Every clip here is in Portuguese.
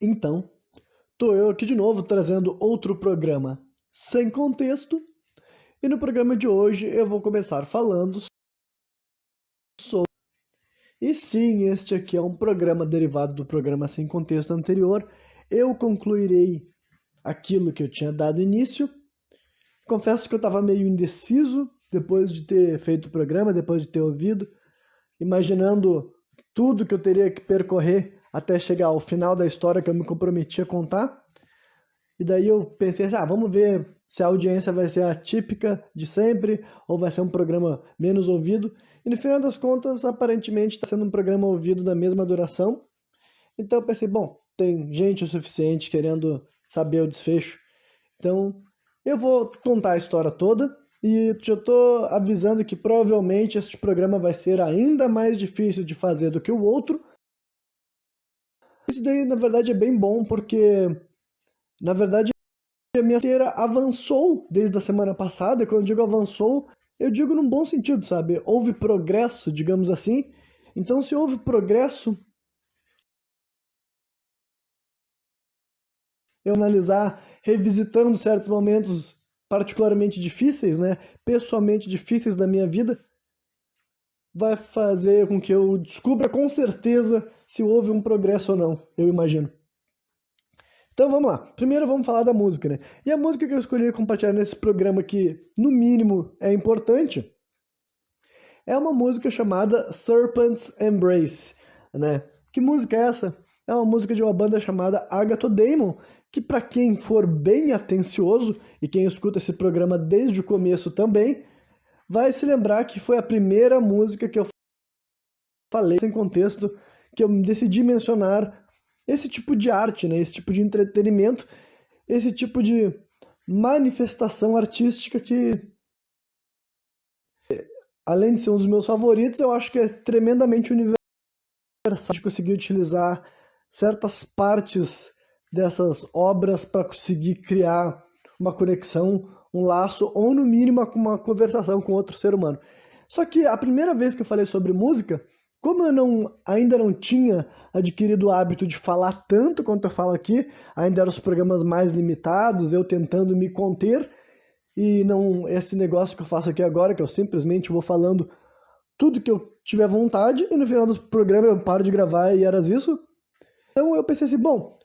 Então, tô eu aqui de novo trazendo outro programa sem contexto, e no programa de hoje eu vou começar falando sobre... E sim, este aqui é um programa derivado do programa sem contexto anterior. Eu concluirei aquilo que eu tinha dado início. Confesso que eu estava meio indeciso depois de ter feito o programa, depois de ter ouvido, imaginando tudo que eu teria que percorrer até chegar ao final da história que eu me comprometi a contar. E daí eu pensei assim, vamos ver se a audiência vai ser a típica de sempre ou vai ser um programa menos ouvido. E no final das contas, aparentemente está sendo um programa ouvido da mesma duração. Então eu pensei, bom, tem gente o suficiente querendo saber o desfecho. Então eu vou contar a história toda e já estou avisando que provavelmente este programa vai ser ainda mais difícil de fazer do que o outro. Isso daí, na verdade, é bem bom porque, na verdade, a minha carreira avançou desde a semana passada. E quando eu digo avançou, eu digo num bom sentido, sabe? Houve progresso, digamos assim. Então, se houve progresso, eu analisar revisitando certos momentos particularmente difíceis, né? Pessoalmente difíceis da minha vida, vai fazer com que eu descubra com certeza se houve um progresso ou não, eu imagino. Então vamos lá. Primeiro vamos falar da música, né? E a música que eu escolhi compartilhar nesse programa que, no mínimo, é importante, é uma música chamada Serpent's Embrace, né? Que música é essa? É uma música de uma banda chamada Agatha Daemon, que para quem for bem atencioso, e quem escuta esse programa desde o começo também, vai se lembrar que foi a primeira música que eu falei sem contexto, que eu decidi mencionar esse tipo de arte, né? Esse tipo de entretenimento, esse tipo de manifestação artística que, além de ser um dos meus favoritos, eu acho que é tremendamente universal de conseguir utilizar certas partes dessas obras para conseguir criar uma conexão, um laço, ou no mínimo uma conversação com outro ser humano. Só que a primeira vez que eu falei sobre música, como eu ainda não tinha adquirido o hábito de falar tanto quanto eu falo aqui, ainda eram os programas mais limitados, eu tentando me conter, e não esse negócio que eu faço aqui agora, que eu simplesmente vou falando tudo que eu tiver vontade, e no final do programa eu paro de gravar e era isso. Então eu pensei assim, bom,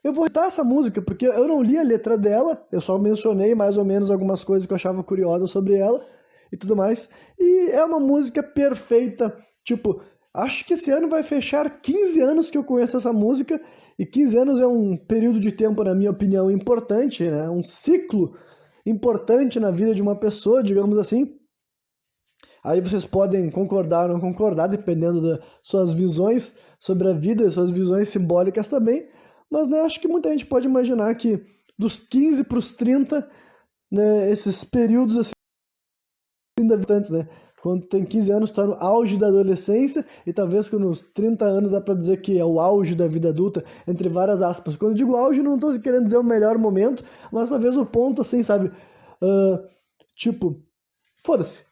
eu vou citar essa música, porque eu não li a letra dela, eu só mencionei mais ou menos algumas coisas que eu achava curiosas sobre ela e tudo mais. E é uma música perfeita, tipo, acho que esse ano vai fechar 15 anos que eu conheço essa música, e 15 anos é um período de tempo, na minha opinião, importante, né? Um ciclo importante na vida de uma pessoa, digamos assim. Aí vocês podem concordar ou não concordar, dependendo das suas visões sobre a vida, suas visões simbólicas também. Mas né, acho que muita gente pode imaginar que dos 15 para os 30, né, esses períodos assim da vida antes, né? Quando tem 15 anos, está no auge da adolescência, e talvez que nos 30 anos dá para dizer que é o auge da vida adulta, entre várias aspas. Quando eu digo auge, não estou querendo dizer o melhor momento, mas talvez o ponto, assim, sabe? Tipo, foda-se.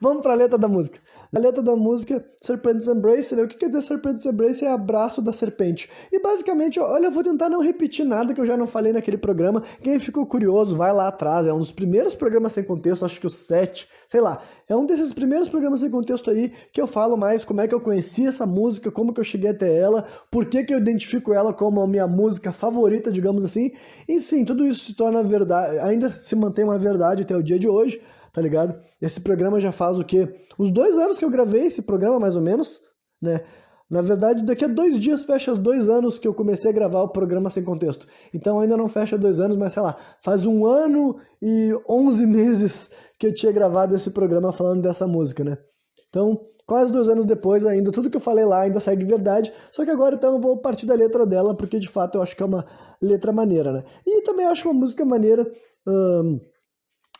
Vamos pra letra da música. A letra da música, Serpent's Embrace, né? O que quer dizer Serpent's Embrace? É abraço da serpente. E basicamente, olha, eu vou tentar não repetir nada que eu já não falei naquele programa. Quem ficou curioso, vai lá atrás. É um dos primeiros programas sem contexto, acho que o 7, sei lá. É um desses primeiros programas sem contexto aí que eu falo mais como é que eu conheci essa música, como que eu cheguei até ela, por que que eu identifico ela como a minha música favorita, digamos assim. E sim, tudo isso se torna verdade, ainda se mantém uma verdade até o dia de hoje, tá ligado? Esse programa já faz o quê? Os 2 anos que eu gravei esse programa, mais ou menos, né? Na verdade, daqui a 2 dias fecha os 2 anos que eu comecei a gravar o programa sem contexto. Então ainda não fecha 2 anos, mas sei lá, faz 1 ano e 11 meses que eu tinha gravado esse programa falando dessa música, né? Então, quase 2 anos depois ainda, tudo que eu falei lá ainda segue verdade, só que agora então eu vou partir da letra dela, porque de fato eu acho que é uma letra maneira, né? E também acho uma música maneira...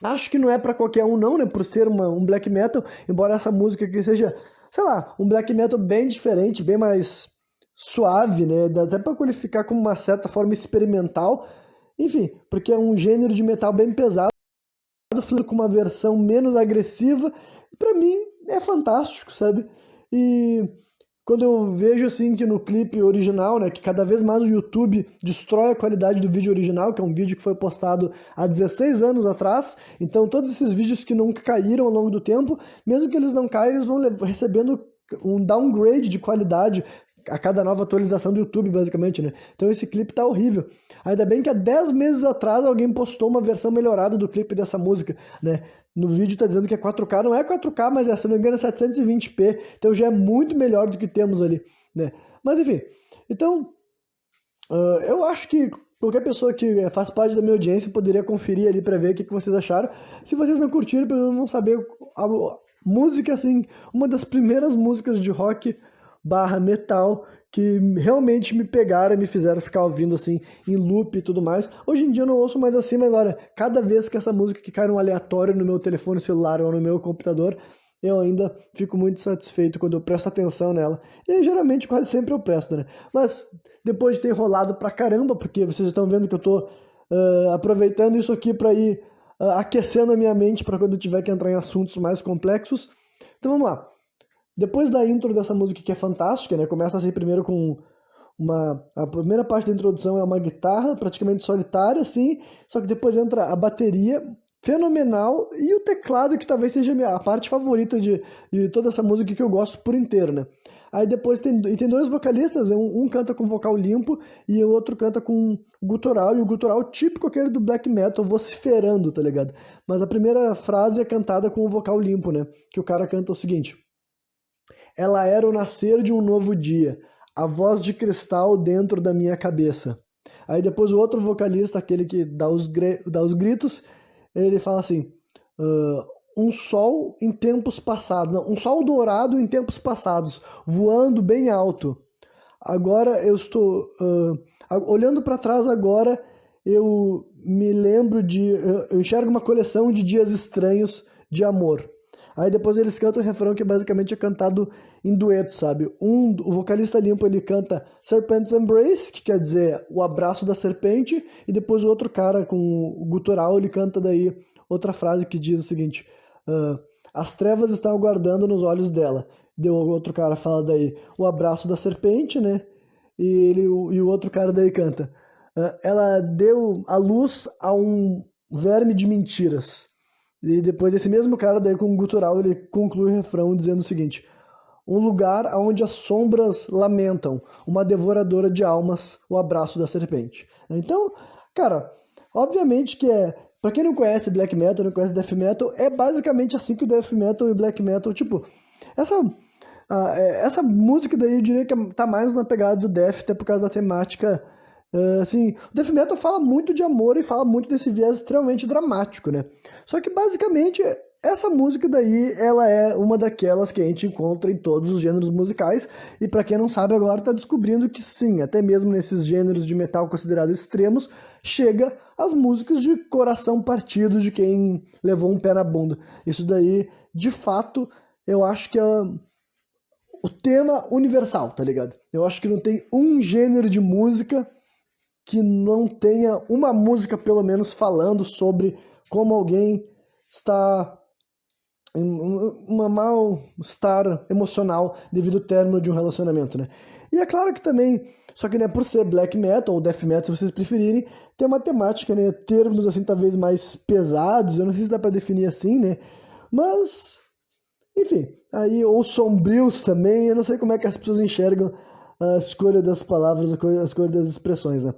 Acho que não é pra qualquer um não, né, por ser um black metal, embora essa música aqui seja, sei lá, um black metal bem diferente, bem mais suave, né, dá até pra qualificar como uma certa forma experimental, enfim, porque é um gênero de metal bem pesado, com uma versão menos agressiva, pra mim é fantástico, sabe, e quando eu vejo assim que no clipe original, né, que cada vez mais o YouTube destrói a qualidade do vídeo original, que é um vídeo que foi postado há 16 anos atrás, então todos esses vídeos que nunca caíram ao longo do tempo, mesmo que eles não caiam, eles vão recebendo um downgrade de qualidade a cada nova atualização do YouTube, basicamente, né? Então esse clipe tá horrível. Ainda bem que há 10 meses atrás alguém postou uma versão melhorada do clipe dessa música, né? No vídeo tá dizendo que é 4K, não é 4K, mas se não me engano é 720p, então já é muito melhor do que temos ali, né? Mas enfim, então eu acho que qualquer pessoa que faz parte da minha audiência poderia conferir ali pra ver o que vocês acharam. Se vocês não curtiram, pelo menos não saber a música, assim, uma das primeiras músicas de rock barra metal que realmente me pegaram e me fizeram ficar ouvindo assim em loop e tudo mais. Hoje em dia eu não ouço mais assim, mas olha, cada vez que essa música que cai num aleatório no meu telefone celular ou no meu computador, eu ainda fico muito satisfeito quando eu presto atenção nela. E geralmente quase sempre eu presto, né? Mas depois de ter enrolado pra caramba, porque vocês estão vendo que eu tô aproveitando isso aqui para ir aquecendo a minha mente para quando eu tiver que entrar em assuntos mais complexos. Então vamos lá. Depois da intro dessa música que é fantástica, né? Começa assim primeiro com a primeira parte da introdução é uma guitarra praticamente solitária, assim, só que depois entra a bateria fenomenal e o teclado, que talvez seja a parte favorita de toda essa música que eu gosto por inteiro, né? Aí depois tem dois vocalistas, né? Um canta com vocal limpo e o outro canta com gutural, e o gutural típico aquele do black metal, vociferando, tá ligado? Mas a primeira frase é cantada com o vocal limpo, né? Que o cara canta o seguinte: ela era o nascer de um novo dia, a voz de cristal dentro da minha cabeça. Aí depois o outro vocalista, aquele que dá os gritos, ele fala assim: um sol em tempos passados, não, um sol dourado em tempos passados, voando bem alto. Agora eu estou olhando para trás agora, eu me lembro eu enxergo uma coleção de dias estranhos de amor. Aí depois eles cantam o refrão que basicamente é cantado em dueto, sabe? O vocalista limpo ele canta Serpent's Embrace, que quer dizer o abraço da serpente, e depois o outro cara com o gutural ele canta daí outra frase que diz o seguinte: as trevas estão aguardando nos olhos dela. Deu outro cara fala daí o abraço da serpente, né? E o outro cara daí canta: ela deu a luz a um verme de mentiras. E depois esse mesmo cara daí com o gutural ele conclui o refrão dizendo o seguinte: um lugar onde as sombras lamentam, uma devoradora de almas, o abraço da serpente. Então, cara, obviamente que pra quem não conhece black metal, não conhece death metal, é basicamente assim que o death metal e o black metal, tipo, essa música daí eu diria que tá mais na pegada do death, até por causa da temática. Assim, o death metal fala muito de amor e fala muito desse viés extremamente dramático, né? Só que basicamente essa música daí, ela é uma daquelas que a gente encontra em todos os gêneros musicais, e para quem não sabe agora tá descobrindo que sim, até mesmo nesses gêneros de metal considerados extremos, chega as músicas de coração partido de quem levou um pé na bunda. Isso daí, de fato, eu acho que é o tema universal, tá ligado? Eu acho que não tem um gênero de música que não tenha uma música, pelo menos, falando sobre como alguém está em um mal-estar emocional devido ao término de um relacionamento, né? E é claro que também, só que né, por ser black metal ou death metal, se vocês preferirem, tem uma temática, né? Termos, assim, talvez mais pesados, eu não sei se dá pra definir assim, né? Mas, enfim, aí, ou sombrios também, eu não sei como é que as pessoas enxergam a escolha das palavras, a escolha das expressões, né?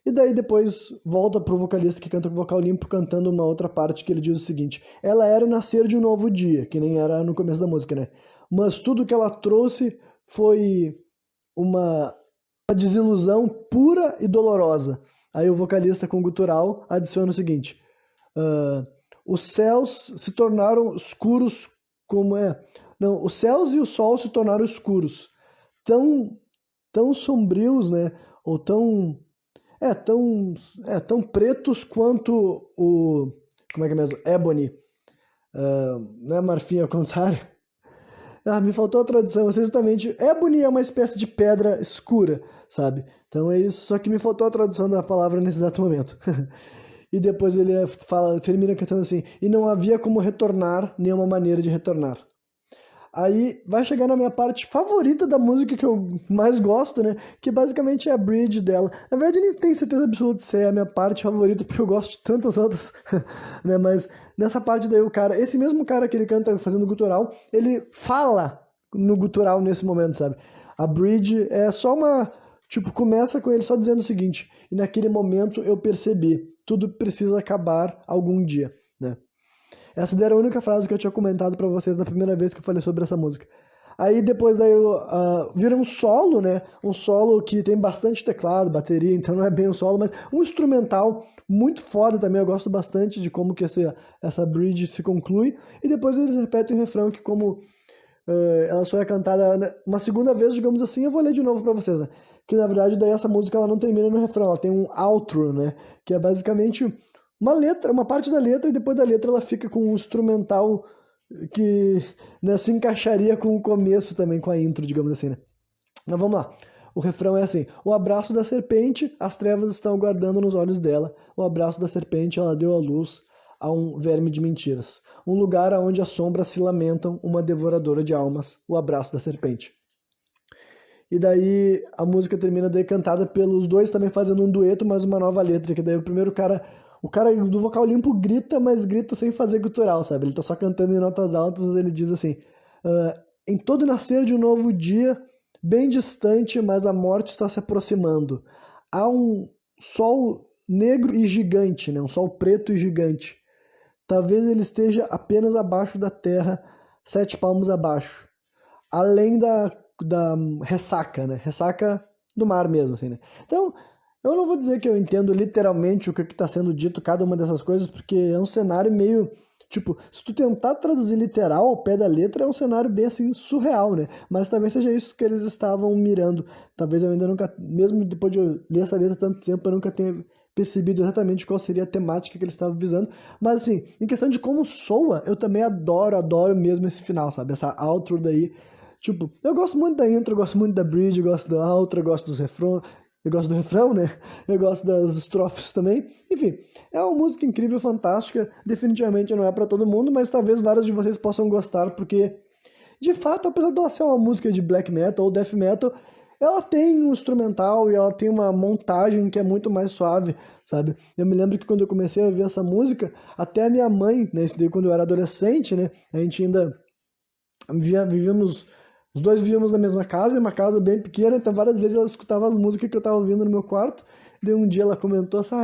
E daí depois volta pro vocalista que canta com vocal limpo, cantando uma outra parte que ele diz o seguinte: ela era o nascer de um novo dia, que nem era no começo da música, né? Mas tudo que ela trouxe foi uma desilusão pura e dolorosa. Aí o vocalista com gutural adiciona o seguinte: os céus se tornaram escuros como é. Não, os céus e o sol se tornaram escuros, tão sombrios, né? Ou tão pretos quanto o. Como é que é mesmo? Ebony. Não é marfim, ao contrário. Me faltou a tradução. Exatamente. Ebony é uma espécie de pedra escura, sabe? Então é isso. Só que me faltou a tradução da palavra nesse exato momento. E depois ele termina cantando assim: e não havia como retornar, nenhuma maneira de retornar. Aí vai chegar na minha parte favorita da música que eu mais gosto, né? Que basicamente é a bridge dela. Na verdade, eu nem tenho certeza absoluta se é a minha parte favorita, porque eu gosto de tantas outras, né? Mas nessa parte daí, esse mesmo cara que ele canta fazendo gutural, ele fala no gutural nesse momento, sabe? A bridge é só uma. Tipo, começa com ele só dizendo o seguinte: e naquele momento eu percebi, tudo precisa acabar algum dia, né? Essa daí era a única frase que eu tinha comentado pra vocês na primeira vez que eu falei sobre essa música. Aí depois daí vira um solo, né? Um solo que tem bastante teclado, bateria, então não é bem um solo, mas um instrumental muito foda também. Eu gosto bastante de como que essa bridge se conclui. E depois eles repetem o refrão que como ela só é cantada uma segunda vez, digamos assim, eu vou ler de novo pra vocês, né? Que na verdade daí essa música ela não termina no refrão, ela tem um outro, né? Que é basicamente uma letra, uma parte da letra, e depois da letra ela fica com um instrumental que, né, se encaixaria com o começo também, com a intro, digamos assim, né? Mas vamos lá. O refrão é assim: o abraço da serpente, as trevas estão guardando nos olhos dela. O abraço da serpente, ela deu à luz a um verme de mentiras. Um lugar onde as sombras se lamentam, uma devoradora de almas. O abraço da serpente. E daí a música termina daí cantada pelos dois também fazendo um dueto, mas uma nova letra, que daí o primeiro cara, o cara do vocal limpo grita, mas grita sem fazer gutural, sabe? Ele tá só cantando em notas altas, ele diz assim: em todo nascer de um novo dia, bem distante, mas a morte está se aproximando. Há um sol negro e gigante, né? Um sol preto e gigante. Talvez ele esteja apenas abaixo da terra, 7 palmos abaixo. Além da ressaca, né? Ressaca do mar mesmo, assim, né? Então, eu não vou dizer que eu entendo literalmente o que está sendo dito, cada uma dessas coisas, porque é um cenário meio... Tipo, se tu tentar traduzir literal ao pé da letra, é um cenário bem, assim, surreal, né? Mas talvez seja isso que eles estavam mirando. Talvez eu ainda nunca... Mesmo depois de eu ler essa letra há tanto tempo, eu nunca tenha percebido exatamente qual seria a temática que eles estavam visando. Mas, assim, em questão de como soa, eu também adoro mesmo esse final, sabe? Essa outro daí. Tipo, eu gosto muito da intro, eu gosto muito da bridge, eu gosto da outro, eu gosto dos refrão, eu gosto do refrão, né? Eu gosto das estrofes também. Enfim, é uma música incrível, fantástica. Definitivamente não é pra todo mundo, mas talvez vários de vocês possam gostar, porque, de fato, apesar dela ser uma música de black metal ou death metal, ela tem um instrumental e ela tem uma montagem que é muito mais suave, sabe? Eu me lembro que quando eu comecei a ouvir essa música, até a minha mãe, né? Isso daí quando eu era adolescente, né? A gente ainda vivíamos... Os dois vivíamos na mesma casa, uma casa bem pequena, então várias vezes ela escutava as músicas que eu tava ouvindo no meu quarto. Daí um dia ela comentou assim: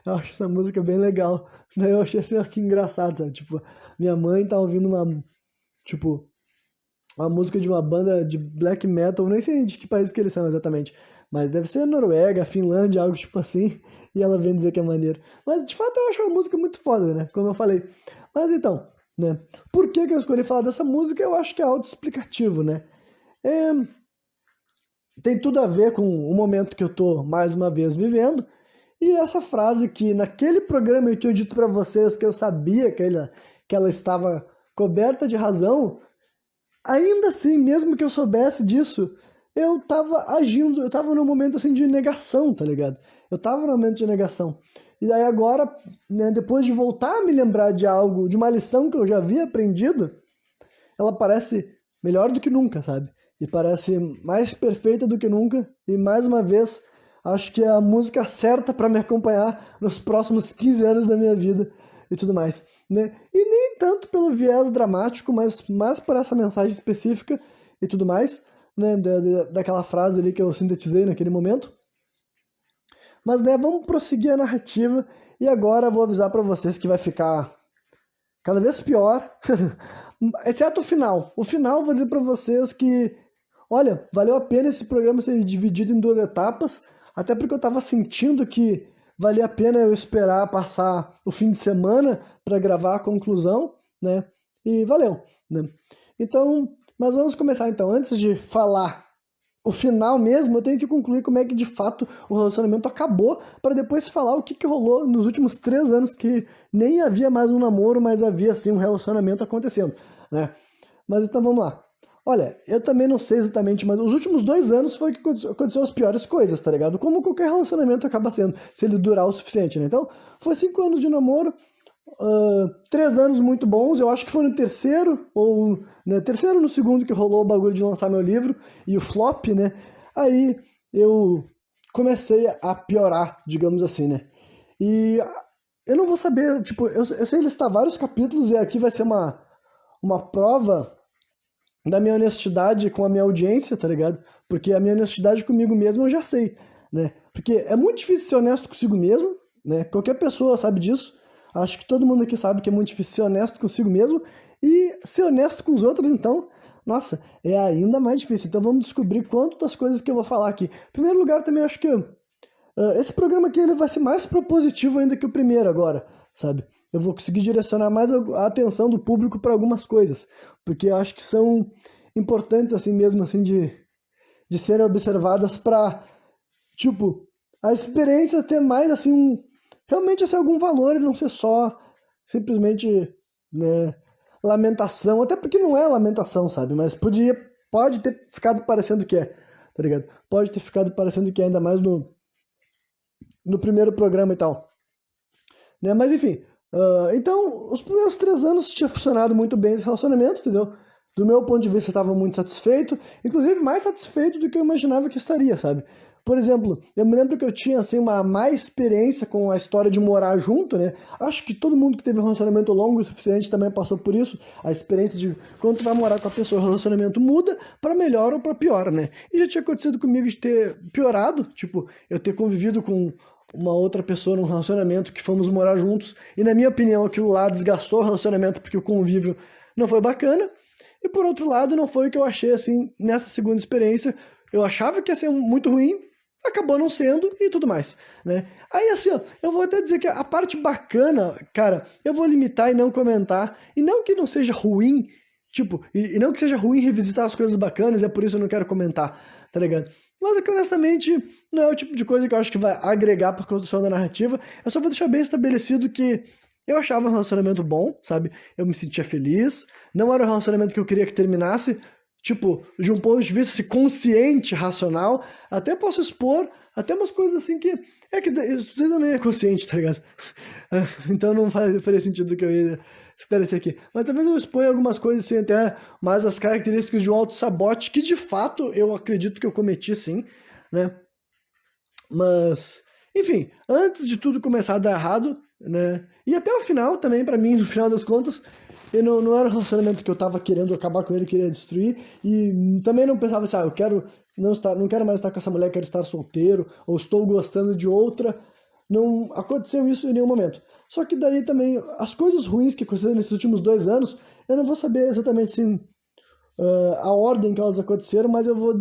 eu acho essa música bem legal. Daí eu achei assim, que engraçado, sabe? Tipo, minha mãe tá ouvindo uma música de uma banda de black metal, nem sei de que país que eles são exatamente, mas deve ser Noruega, Finlândia, algo tipo assim, e ela vem dizer que é maneiro. Mas de fato eu acho uma música muito foda, né? Como eu falei. Mas então, né? Por que eu escolhi falar dessa música? Eu acho que é autoexplicativo, né? Tem tudo a ver com o momento que eu tô mais uma vez vivendo. E essa frase que naquele programa eu tinha dito para vocês que eu sabia que ela estava coberta de razão, ainda assim, mesmo que eu soubesse disso, eu tava agindo, eu tava num momento assim de negação, tá ligado? Eu tava num momento de negação. E daí agora, né, depois de voltar a me lembrar de algo, de uma lição que eu já havia aprendido, ela parece melhor do que nunca, sabe? E parece mais perfeita do que nunca. E mais uma vez, acho que é a música certa para me acompanhar nos próximos 15 anos da minha vida e tudo mais, né? E nem tanto pelo viés dramático, mas mais por essa mensagem específica e tudo mais, né? Daquela frase ali que eu sintetizei naquele momento. Mas, né, vamos prosseguir a narrativa. E agora eu vou avisar para vocês que vai ficar cada vez pior, exceto o final. O final, vou dizer para vocês que, olha, valeu a pena esse programa ser dividido em 2 etapas, até porque eu tava sentindo que valia a pena eu esperar passar o fim de semana para gravar a conclusão, né? E valeu, né? Então, mas vamos começar então. Antes de falar o final mesmo, eu tenho que concluir como é que de fato o relacionamento acabou, para depois falar o que rolou nos últimos 3 anos, que nem havia mais um namoro, mas havia sim um relacionamento acontecendo, né? Mas então vamos lá. Olha, eu também não sei exatamente, mas os últimos 2 anos foi que aconteceu as piores coisas, tá ligado? Como qualquer relacionamento acaba sendo, se ele durar o suficiente, né? Então, foi 5 anos de namoro, 3 anos muito bons, eu acho que foi no terceiro, ou né, terceiro ou no segundo que rolou o bagulho de lançar meu livro, e o flop, né? Aí eu comecei a piorar, digamos assim, né? E eu não vou saber, tipo, eu sei listar vários capítulos e aqui vai ser uma prova da minha honestidade com a minha audiência, tá ligado? Porque a minha honestidade comigo mesmo eu já sei, né? Porque é muito difícil ser honesto consigo mesmo, né? Qualquer pessoa sabe disso. Acho que todo mundo aqui sabe que é muito difícil ser honesto consigo mesmo e ser honesto com os outros, então, nossa, é ainda mais difícil. Então vamos descobrir quanto das coisas que eu vou falar aqui. Em primeiro lugar, também acho que esse programa aqui ele vai ser mais propositivo ainda que o primeiro agora, sabe? Eu vou conseguir direcionar mais a atenção do público para algumas coisas, porque eu acho que são importantes assim mesmo assim de serem observadas para, tipo, a experiência ter mais assim realmente assim, algum valor e não ser só simplesmente, né, lamentação, até porque não é lamentação, sabe? Mas pode ter ficado parecendo que é, tá ligado? Pode ter ficado parecendo que é, ainda mais no primeiro programa e tal. Né? Mas enfim, então os primeiros 3 anos tinha funcionado muito bem esse relacionamento, entendeu? Do meu ponto de vista, eu estava muito satisfeito, inclusive mais satisfeito do que eu imaginava que estaria, sabe? Por exemplo, eu me lembro que eu tinha assim uma mais experiência com a história de morar junto, né? Acho que todo mundo que teve um relacionamento longo o suficiente também passou por isso, a experiência de quando tu vai morar com a pessoa, o relacionamento muda para melhor ou para pior, né? E já tinha acontecido comigo de ter piorado, tipo, eu ter convivido com uma outra pessoa num relacionamento que fomos morar juntos, e na minha opinião aquilo lá desgastou o relacionamento porque o convívio não foi bacana, e por outro lado não foi o que eu achei assim nessa segunda experiência, eu achava que ia ser muito ruim, acabou não sendo e tudo mais, né? Aí assim, ó, eu vou até dizer que a parte bacana, cara, eu vou limitar e não comentar, e não que não seja ruim, tipo, e não que seja ruim revisitar as coisas bacanas, é por isso que eu não quero comentar, tá ligado? Mas é que honestamente não é o tipo de coisa que eu acho que vai agregar para a construção da narrativa. Eu só vou deixar bem estabelecido que eu achava um relacionamento bom, sabe? Eu me sentia feliz. Não era um relacionamento que eu queria que terminasse, tipo, de um ponto de vista assim, consciente, racional. Até posso expor até umas coisas assim que... É que isso também é consciente, tá ligado? Então não faria sentido que eu ia esclarecer aqui. Mas talvez eu exponha algumas coisas assim, até mais as características de um auto-sabote, que de fato eu acredito que eu cometi sim, né? Mas, enfim, antes de tudo começar a dar errado, né? E até o final também, pra mim, no final das contas, eu não era um relacionamento que eu tava querendo acabar com ele, queria destruir. E também não pensava assim, eu quero não quero mais estar com essa mulher, quero estar solteiro, ou estou gostando de outra. Não aconteceu isso em nenhum momento. Só que daí também, as coisas ruins que aconteceram nesses últimos 2 anos, eu não vou saber exatamente assim, a ordem que elas aconteceram, mas eu vou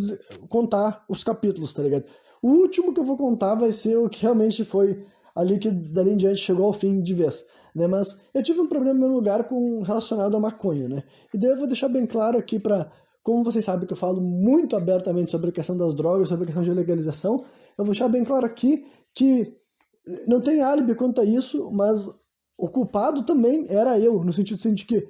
contar os capítulos, tá ligado? O último que eu vou contar vai ser o que realmente foi ali que dali em diante chegou ao fim de vez, né? Mas eu tive um problema no meu lugar relacionado à maconha, né? E daí eu vou deixar bem claro aqui para, como vocês sabem que eu falo muito abertamente sobre a questão das drogas, sobre a questão de legalização, eu vou deixar bem claro aqui que não tem álibi quanto a isso, mas o culpado também era eu, no sentido assim, de que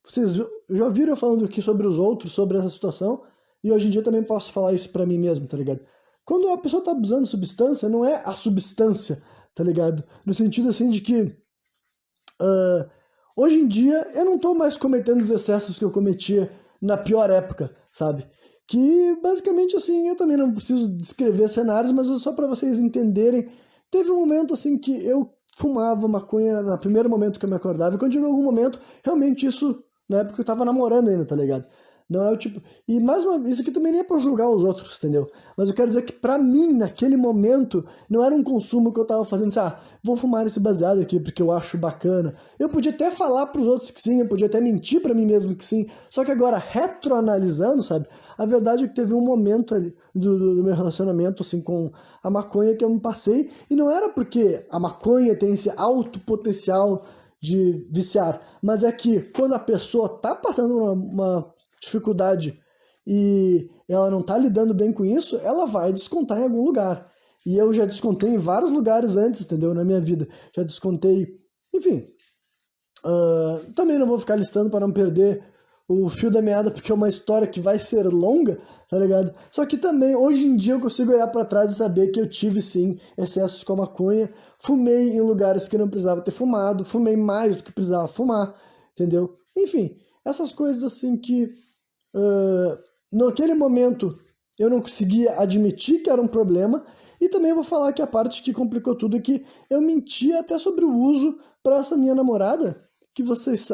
vocês já viram eu falando aqui sobre os outros, sobre essa situação, e hoje em dia também posso falar isso pra mim mesmo, tá ligado? Quando a pessoa tá abusando de substância, não é a substância, tá ligado? No sentido assim de que hoje em dia eu não tô mais cometendo os excessos que eu cometia na pior época, sabe? Que basicamente assim, eu também não preciso descrever cenários, mas é só pra vocês entenderem. Teve um momento assim que eu fumava maconha no primeiro momento que eu me acordava, e quando chegou algum momento, realmente isso, na época eu tava namorando ainda, tá ligado? Não é o tipo. E mais uma vez, isso aqui também nem é pra julgar os outros, entendeu? Mas eu quero dizer que pra mim, naquele momento, não era um consumo que eu tava fazendo assim, vou fumar esse baseado aqui porque eu acho bacana. Eu podia até falar pros outros que sim, eu podia até mentir pra mim mesmo que sim. Só que agora, retroanalisando, sabe? A verdade é que teve um momento ali do meu relacionamento, assim, com a maconha que eu me passei. E não era porque a maconha tem esse alto potencial de viciar, mas é que quando a pessoa tá passando uma dificuldade e ela não tá lidando bem com isso, ela vai descontar em algum lugar. E eu já descontei em vários lugares antes, entendeu? Na minha vida. Já descontei, enfim. Também não vou ficar listando para não perder o fio da meada, porque é uma história que vai ser longa, tá ligado? Só que também, hoje em dia, eu consigo olhar pra trás e saber que eu tive, sim, excessos com a maconha, fumei em lugares que não precisava ter fumado, fumei mais do que precisava fumar, entendeu? Enfim, essas coisas assim que, naquele momento, eu não conseguia admitir que era um problema, e também vou falar que a parte que complicou tudo é que eu mentia até sobre o uso pra essa minha namorada, que vocês,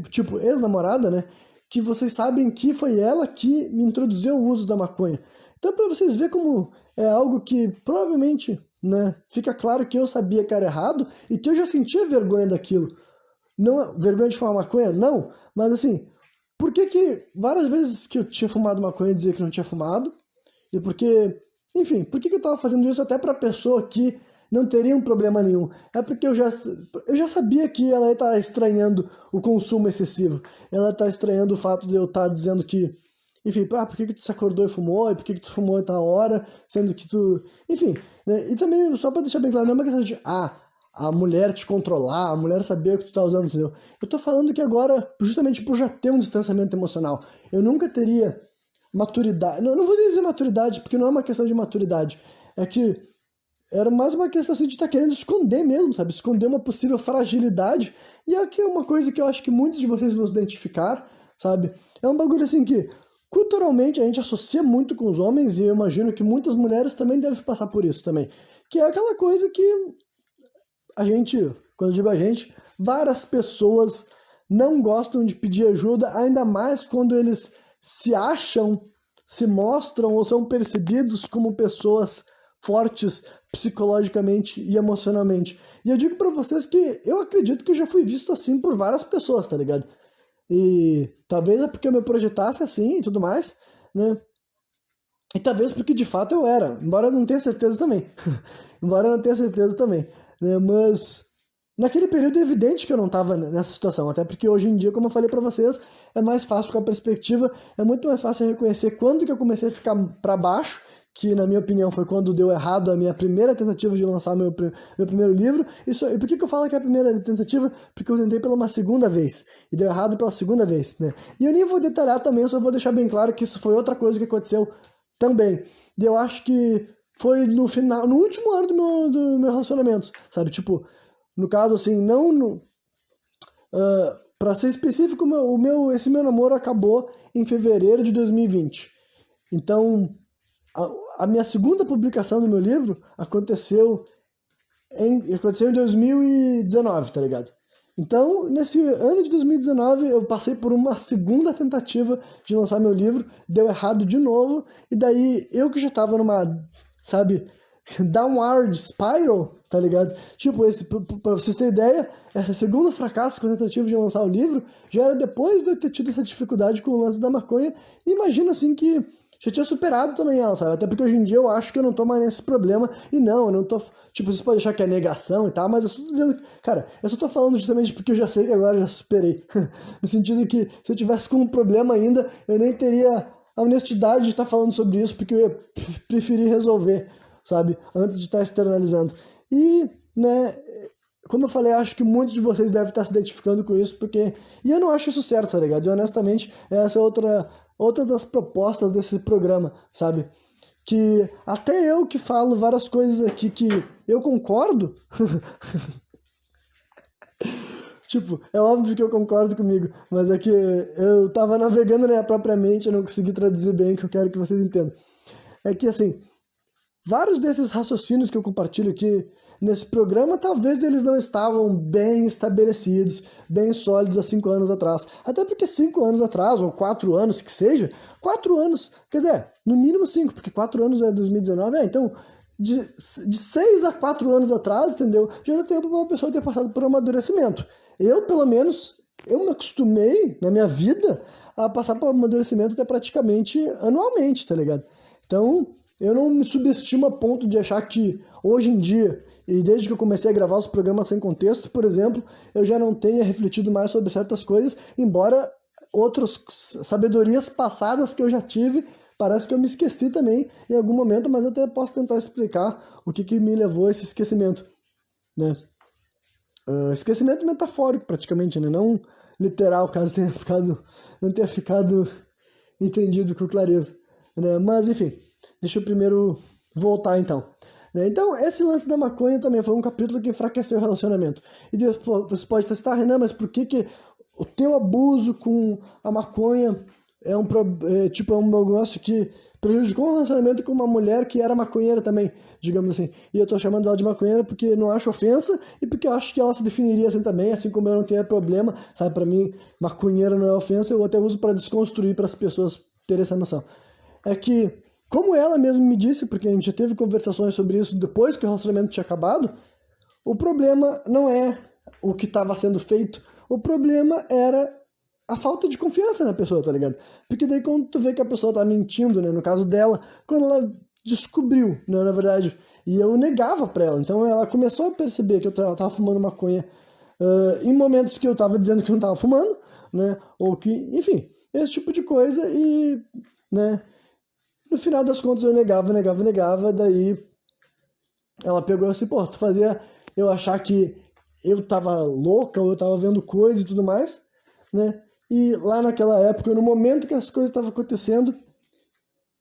tipo, ex-namorada, né? Que vocês sabem que foi ela que me introduziu o uso da maconha. Então, para vocês verem como é algo que provavelmente, né, fica claro que eu sabia que era errado e que eu já sentia vergonha daquilo. Não, vergonha de fumar maconha? Não, mas assim, por que que várias vezes que eu tinha fumado maconha eu dizia que não tinha fumado? E porque, enfim, por que que eu tava fazendo isso até pra pessoa que não teria um problema nenhum? É porque eu já sabia que ela ia estar estranhando o consumo excessivo. Ela tá estranhando o fato de eu estar dizendo que, enfim, por que que tu se acordou e fumou? E por que que tu fumou em tal hora? Sendo que tu... Enfim, né? E também, só pra deixar bem claro, não é uma questão de, a mulher te controlar, a mulher saber o que tu tá usando, entendeu? Eu tô falando que agora, justamente por já ter um distanciamento emocional, eu nunca teria maturidade. Não vou dizer maturidade, porque não é uma questão de maturidade. É que era mais uma questão assim, de estar querendo esconder mesmo, sabe? Esconder uma possível fragilidade. E aqui é uma coisa que eu acho que muitos de vocês vão se identificar, sabe? É um bagulho assim que, culturalmente, a gente associa muito com os homens, e eu imagino que muitas mulheres também devem passar por isso também. Que é aquela coisa que a gente, quando eu digo a gente, várias pessoas não gostam de pedir ajuda, ainda mais quando eles se acham, se mostram ou são percebidos como pessoas fortes psicologicamente e emocionalmente. E eu digo pra vocês que eu acredito que eu já fui visto assim por várias pessoas, tá ligado? E talvez é porque eu me projetasse assim e tudo mais, né? E talvez porque de fato eu era, embora eu não tenha certeza também. Embora eu não tenha certeza também, né? Mas naquele período é evidente que eu não estava nessa situação, até porque hoje em dia, como eu falei pra vocês, é mais fácil com a perspectiva, é muito mais fácil reconhecer quando que eu comecei a ficar pra baixo, que na minha opinião foi quando deu errado a minha primeira tentativa de lançar meu primeiro livro. E por que que eu falo que é a primeira tentativa? Porque eu tentei pela uma segunda vez, e deu errado pela segunda vez, né? E eu nem vou detalhar também, eu só vou deixar bem claro que isso foi outra coisa que aconteceu também. E eu acho que foi no final, no último ano do meu relacionamento, sabe? Tipo, no caso, assim, não no, pra ser específico, esse meu namoro acabou em fevereiro de 2020. Então, a minha segunda publicação do meu livro aconteceu em 2019, tá ligado? Então, nesse ano de 2019, eu passei por uma segunda tentativa de lançar meu livro, deu errado de novo, e daí eu que já tava numa, sabe, downward spiral, tá ligado? Tipo, pra vocês terem ideia, esse segundo fracasso com a tentativa de lançar o livro já era depois de eu ter tido essa dificuldade com o lance da maconha, e imagino assim que já tinha superado também ela, sabe? Até porque hoje em dia eu acho que eu não tô mais nesse problema. E não, eu não tô. Tipo, vocês podem achar que é negação e tal, mas eu só tô dizendo. Cara, eu só tô falando justamente porque eu já sei que agora eu já superei. No sentido que se eu tivesse com um problema ainda, eu nem teria a honestidade de estar falando sobre isso, porque eu ia preferir resolver, sabe? Antes de estar externalizando. E, né. Como eu falei, acho que muitos de vocês devem estar se identificando com isso, porque... E eu não acho isso certo, tá ligado? E honestamente, essa é outra das propostas desse programa, sabe? Que até eu que falo várias coisas aqui que eu concordo, tipo, é óbvio que eu concordo comigo, mas é que eu tava navegando na minha própria mente, eu não consegui traduzir bem o que eu quero que vocês entendam. É que, assim, vários desses raciocínios que eu compartilho aqui nesse programa, talvez eles não estavam bem estabelecidos, bem sólidos há 5 anos atrás. Até porque 5 anos atrás, ou 4 anos que seja, 4 anos, quer dizer, no mínimo 5, porque 4 anos é 2019, então de 6 a 4 anos atrás, entendeu? Já dá tempo para uma pessoa ter passado por um amadurecimento. Eu, pelo menos, eu me acostumei na minha vida a passar por um amadurecimento até praticamente anualmente, tá ligado? Então, eu não me subestimo a ponto de achar que hoje em dia, e desde que eu comecei a gravar os programas sem contexto, por exemplo, eu já não tenha refletido mais sobre certas coisas, embora outras sabedorias passadas que eu já tive, parece que eu me esqueci também em algum momento, mas eu até posso tentar explicar o que me levou a esse esquecimento, né? Esquecimento metafórico, praticamente, né? Não literal, caso não tenha ficado entendido com clareza, né? Mas, enfim, deixa eu primeiro voltar, então. Então, esse lance da maconha também foi um capítulo que enfraqueceu o relacionamento. E Deus, você pode testar, Renan, mas por que o teu abuso com a maconha é um negócio que prejudicou o relacionamento com uma mulher que era maconheira também, digamos assim. E eu tô chamando ela de maconheira porque não acho ofensa e porque eu acho que ela se definiria assim também, assim como eu não tenho problema, sabe? Pra mim, maconheira não é ofensa, eu até uso para desconstruir para as pessoas terem essa noção. É que, como ela mesma me disse, porque a gente já teve conversações sobre isso depois que o relacionamento tinha acabado, o problema não é o que estava sendo feito, o problema era a falta de confiança na pessoa, tá ligado? Porque daí quando tu vê que a pessoa tá mentindo, né, no caso dela, quando ela descobriu, né, na verdade, e eu negava pra ela, então ela começou a perceber que eu tava fumando maconha em momentos que eu tava dizendo que não tava fumando, né, ou que, enfim, esse tipo de coisa e, né, no final das contas eu negava, daí ela pegou assim, pô, tu fazia eu achar que eu tava louca, ou eu tava vendo coisa e tudo mais, né? E lá naquela época, no momento que as coisas estavam acontecendo,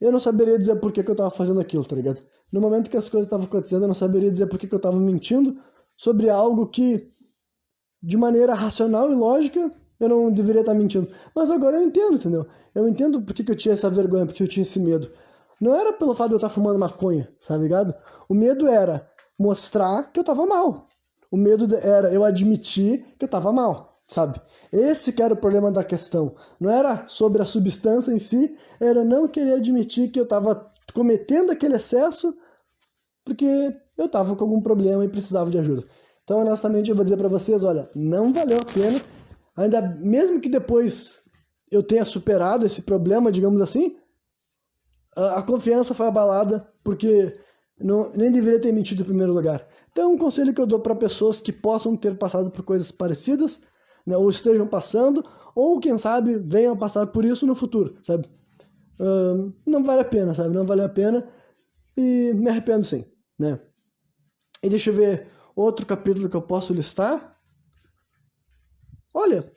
eu não saberia dizer por que eu tava fazendo aquilo, tá ligado? No momento que as coisas estavam acontecendo, eu não saberia dizer por que eu tava mentindo sobre algo que, de maneira racional e lógica, eu não deveria estar mentindo. Mas agora eu entendo, entendeu? Eu entendo por que eu tinha essa vergonha, porque eu tinha esse medo. Não era pelo fato de eu estar fumando maconha, sabe ligado? O medo era mostrar que eu tava mal. O medo era eu admitir que eu tava mal, sabe? Esse que era o problema da questão. Não era sobre a substância em si, era não querer admitir que eu tava cometendo aquele excesso porque eu tava com algum problema e precisava de ajuda. Então, honestamente, eu vou dizer pra vocês, olha, não valeu a pena. Ainda mesmo que depois eu tenha superado esse problema, digamos assim, a confiança foi abalada porque nem deveria ter mentido em primeiro lugar. Então, um conselho que eu dou para pessoas que possam ter passado por coisas parecidas, né, ou estejam passando, ou quem sabe venham passar por isso no futuro, sabe? Não vale a pena, sabe? Não vale a pena e me arrependo sim, né? E deixa eu ver outro capítulo que eu posso listar. Olha,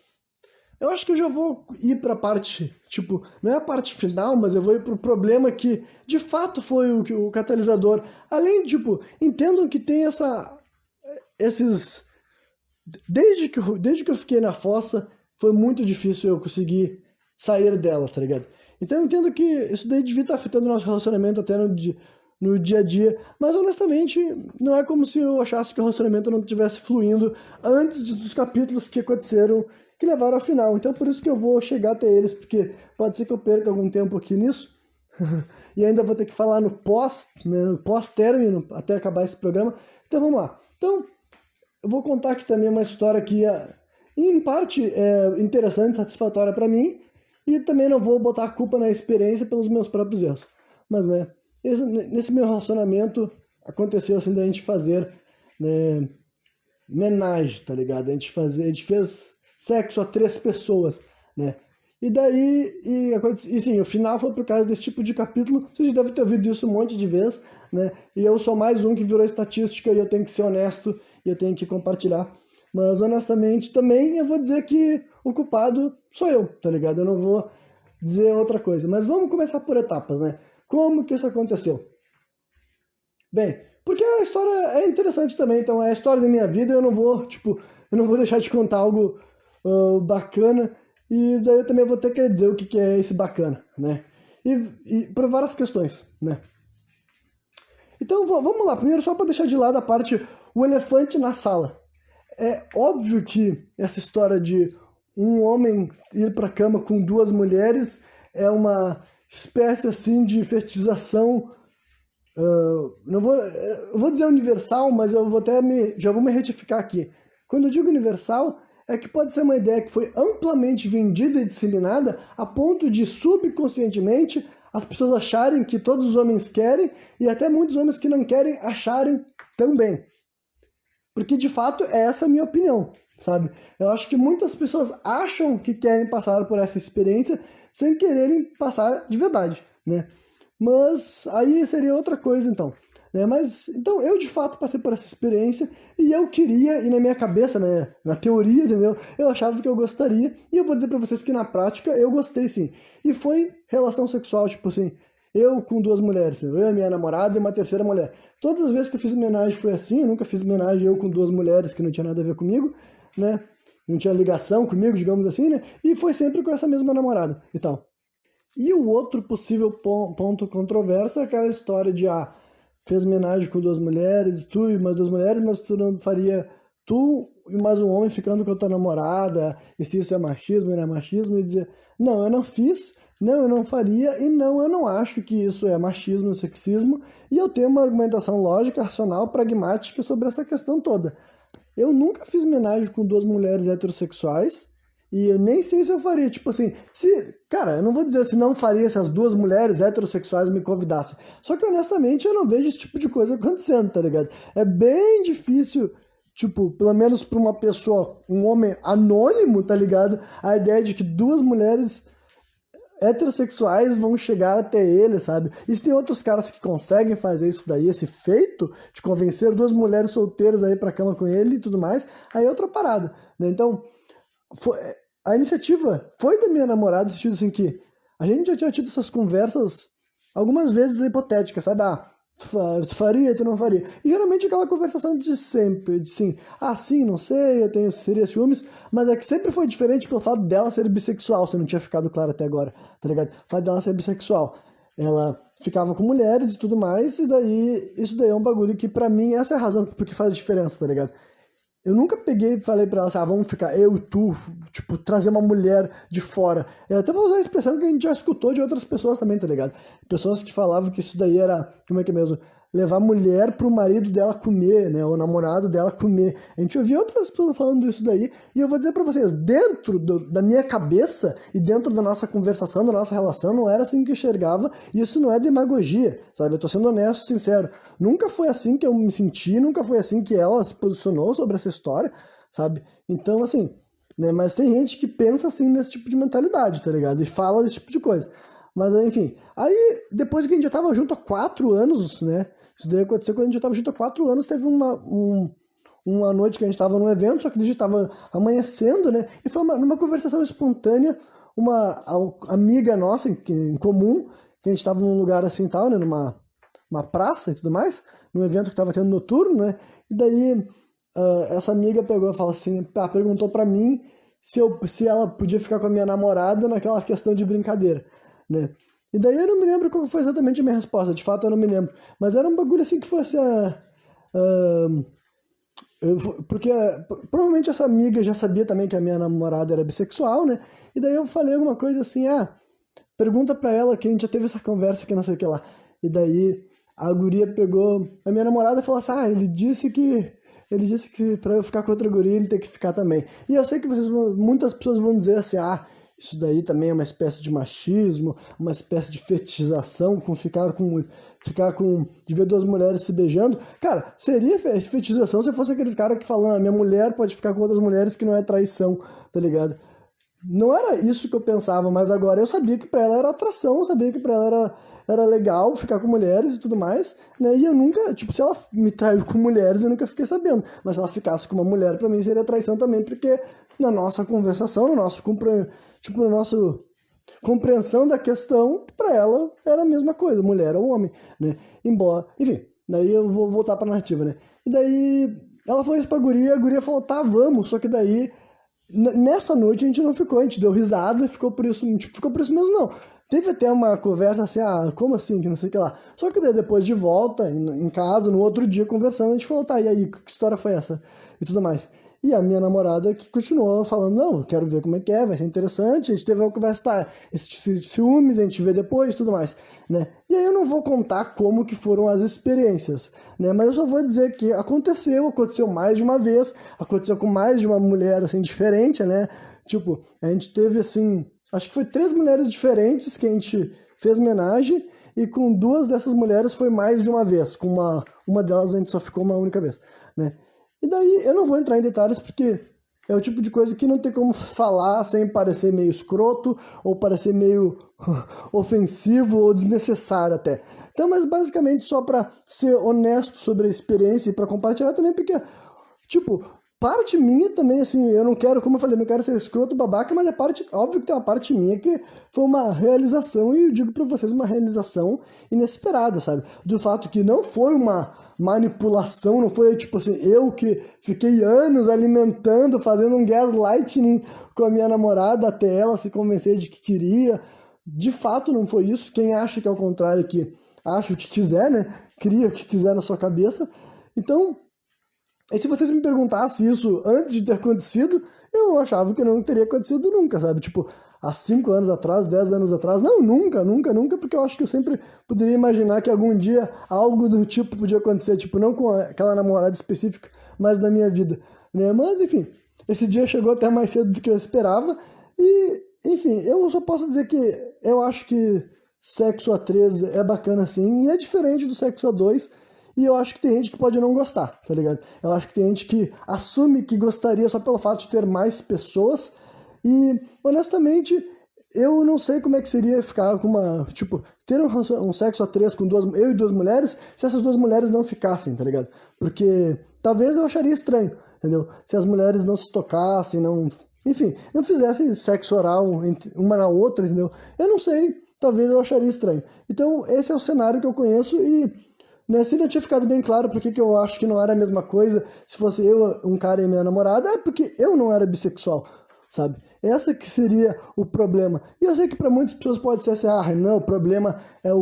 eu acho que eu já vou ir para a parte, tipo, não é a parte final, mas eu vou ir para o problema que de fato foi o catalisador. Além, tipo, entendam que tem esses... Desde que eu fiquei na fossa, foi muito difícil eu conseguir sair dela, tá ligado? Então eu entendo que isso daí devia estar afetando o nosso relacionamento até no dia a dia, mas honestamente não é como se eu achasse que o relacionamento não estivesse fluindo antes dos capítulos que aconteceram que levaram ao final. Então por isso que eu vou chegar até eles, porque pode ser que eu perca algum tempo aqui nisso e ainda vou ter que falar no pós-término até acabar esse programa. Então vamos lá. Então eu vou contar aqui também uma história que em parte é interessante, satisfatória para mim, e também não vou botar a culpa na experiência pelos meus próprios erros. Mas, né, nesse meu relacionamento aconteceu assim da gente fazer, né, menagem, tá ligado? A gente fez sexo a 3 pessoas, né? E daí, e sim, o final foi por causa desse tipo de capítulo. Você já deve ter ouvido isso um monte de vezes, né? E eu sou mais um que virou estatística e eu tenho que ser honesto e eu tenho que compartilhar. Mas honestamente também eu vou dizer que o culpado sou eu, tá ligado? Eu não vou dizer outra coisa. Mas vamos começar por etapas, né? Como que isso aconteceu? Bem, porque a história é interessante também, então é a história da minha vida, eu não vou deixar de contar algo bacana, e daí eu também vou ter que dizer o que é esse bacana, né? E por várias questões, né? Então vamos lá, primeiro só para deixar de lado a parte, o elefante na sala. É óbvio que essa história de um homem ir para a cama com 2 mulheres é uma espécie assim de fetichização. Eu vou dizer universal, mas eu já vou me retificar aqui. Quando eu digo universal, é que pode ser uma ideia que foi amplamente vendida e disseminada a ponto de subconscientemente as pessoas acharem que todos os homens querem e até muitos homens que não querem acharem também. Porque de fato é essa a minha opinião, sabe? Eu acho que muitas pessoas acham que querem passar por essa experiência sem quererem passar de verdade, né? Mas aí seria outra coisa, então. né? Mas, então, eu de fato passei por essa experiência e eu queria, e na minha cabeça, né, na teoria, entendeu? Eu achava que eu gostaria, e eu vou dizer pra vocês que na prática eu gostei sim. E foi relação sexual, tipo assim, eu com duas mulheres, eu e a minha namorada e uma terceira mulher. Todas as vezes que eu fiz homenagem foi assim, eu nunca fiz homenagem eu com duas mulheres que não tinha nada a ver comigo, né? Não tinha ligação comigo, digamos assim, né? E foi sempre com essa mesma namorada e tal. E o outro possível ponto controverso é aquela história de, fez homenagem com duas mulheres, tu e mais duas mulheres, mas tu não faria tu e mais um homem ficando com a tua namorada, e se isso é machismo, não é machismo, e dizer, não, eu não fiz, não, eu não faria, e não, eu não acho que isso é machismo, sexismo, e eu tenho uma argumentação lógica, racional, pragmática sobre essa questão toda. Eu nunca fiz homenagem com duas mulheres heterossexuais, e eu nem sei se eu faria, tipo assim, cara, eu não vou dizer se não faria se as duas mulheres heterossexuais me convidassem. Só que honestamente eu não vejo esse tipo de coisa acontecendo, tá ligado? É bem difícil, tipo, pelo menos pra uma pessoa, um homem anônimo, tá ligado? A ideia de que duas mulheres heterossexuais vão chegar até ele, sabe? E se tem outros caras que conseguem fazer isso daí, esse feito de convencer duas mulheres solteiras aí pra cama com ele e tudo mais, aí é outra parada, né? Então, a iniciativa foi da minha namorada, no sentido assim que a gente já tinha tido essas conversas algumas vezes hipotéticas, sabe? Tu faria, tu não faria. E geralmente aquela conversação de sempre, de sim, sim, não sei, seria ciúmes, mas é que sempre foi diferente pelo fato dela ser bissexual, se não tinha ficado claro até agora, tá ligado? O fato dela ser bissexual. Ela ficava com mulheres e tudo mais, e daí, isso daí é um bagulho que pra mim, essa é a razão porque faz diferença, tá ligado? Eu nunca peguei e falei pra ela assim, vamos ficar eu e tu, tipo, trazer uma mulher de fora. Eu até vou usar a expressão que a gente já escutou de outras pessoas também, tá ligado? Pessoas que falavam que isso daí era, como é que é mesmo? Levar a mulher pro marido dela comer, né? O namorado dela comer. A gente ouvia outras pessoas falando isso daí, e eu vou dizer pra vocês, dentro da minha cabeça e dentro da nossa conversação, da nossa relação, não era assim que eu enxergava, e isso não é demagogia, sabe? Eu tô sendo honesto, sincero. Nunca foi assim que eu me senti, nunca foi assim que ela se posicionou sobre essa história, sabe? Então, assim, né? Mas tem gente que pensa assim nesse tipo de mentalidade, tá ligado? E fala desse tipo de coisa. Mas, enfim. Aí, depois que a gente já tava junto há 4 anos, né? Isso daí aconteceu quando a gente já tava junto há 4 anos, teve uma noite que a gente tava num evento, só que a gente tava amanhecendo, né? E foi numa conversação espontânea, uma amiga nossa em comum, que a gente tava num lugar assim e tal, né? Uma praça e tudo mais, num evento que tava tendo noturno, né? E daí essa amiga pegou e falou assim, perguntou pra mim se ela podia ficar com a minha namorada naquela questão de brincadeira, né? E daí eu não me lembro qual foi exatamente a minha resposta, de fato eu não me lembro. Mas era um bagulho assim que fosse porque provavelmente essa amiga já sabia também que a minha namorada era bissexual, né? E daí eu falei alguma coisa assim, pergunta pra ela que a gente já teve essa conversa que não sei o que lá. E daí a guria pegou, a minha namorada falou assim, ele disse que pra eu ficar com outra guria ele tem que ficar também. E eu sei que muitas pessoas vão dizer assim, isso daí também é uma espécie de machismo, uma espécie de fetichização de ver duas mulheres se beijando. Cara, seria fetichização se fosse aqueles caras que falam, minha mulher pode ficar com outras mulheres que não é traição, tá ligado? Não era isso que eu pensava, mas agora eu sabia que pra ela era atração, eu sabia que pra ela era legal ficar com mulheres e tudo mais, né? E eu nunca, tipo, se ela me traiu com mulheres, eu nunca fiquei sabendo. Mas se ela ficasse com uma mulher, pra mim seria traição também, porque na nossa conversação, na nossa compreensão da questão, pra ela era a mesma coisa, mulher ou homem, né? Embora, enfim, daí eu vou voltar pra narrativa, né? E daí ela falou isso pra guria, a guria falou, tá, vamos, só que daí nessa noite a gente não ficou, a gente deu risada, ficou por isso mesmo não. Teve até uma conversa assim, como assim, que não sei o que lá. Só que daí depois de volta, em casa, no outro dia conversando, a gente falou, tá, e aí, que história foi essa? E tudo mais. E a minha namorada que continuou falando, não, quero ver como é que é, vai ser interessante. A gente teve uma conversa, tá, esses ciúmes, a gente vê depois e tudo mais, né? E aí eu não vou contar como que foram as experiências, né? Mas eu só vou dizer que aconteceu mais de uma vez, aconteceu com mais de uma mulher, assim, diferente, né? Tipo, a gente teve, assim, acho que foi 3 mulheres diferentes que a gente fez homenagem, e com 2 dessas mulheres foi mais de uma vez. Com uma delas a gente só ficou uma única vez, né? E daí eu não vou entrar em detalhes porque é o tipo de coisa que não tem como falar sem parecer meio escroto ou parecer meio ofensivo ou desnecessário até. Então, mas basicamente só para ser honesto sobre a experiência e para compartilhar também, porque, tipo, parte minha também, assim, eu não quero, como eu falei, não quero ser escroto, babaca, mas é parte, óbvio que tem uma parte minha que foi uma realização, e eu digo pra vocês, uma realização inesperada, sabe? Do fato que não foi uma manipulação, não foi, tipo assim, eu que fiquei anos alimentando, fazendo um gaslighting com a minha namorada até ela se convencer de que queria. De fato não foi isso. Quem acha que é o contrário, que acha o que quiser, né? Cria o que quiser na sua cabeça. Então, e se vocês me perguntassem isso antes de ter acontecido, eu achava que não teria acontecido nunca, sabe? Tipo, há 5 anos atrás, 10 anos atrás, não, nunca, nunca, nunca, porque eu acho que eu sempre poderia imaginar que algum dia algo do tipo podia acontecer, tipo, não com aquela namorada específica, mas na minha vida, né? Mas, enfim, esse dia chegou até mais cedo do que eu esperava e, enfim, eu só posso dizer que eu acho que sexo a 3 é bacana sim, e é diferente do sexo a 2. E eu acho que tem gente que pode não gostar, tá ligado? Eu acho que tem gente que assume que gostaria só pelo fato de ter mais pessoas. E, honestamente, eu não sei como é que seria ficar com uma... Tipo, ter um sexo a 3 com eu e 2 mulheres, se essas 2 mulheres não ficassem, tá ligado? Porque talvez eu acharia estranho, entendeu? Se as mulheres não se tocassem, não... Enfim, não fizessem sexo oral uma na outra, entendeu? Eu não sei, talvez eu acharia estranho. Então, esse é o cenário que eu conheço e... Né, se não tinha ficado bem claro porque que eu acho que não era a mesma coisa se fosse eu, um cara e minha namorada, é porque eu não era bissexual, sabe? Essa que seria o problema. E eu sei que para muitas pessoas pode ser assim, ah, não, o problema é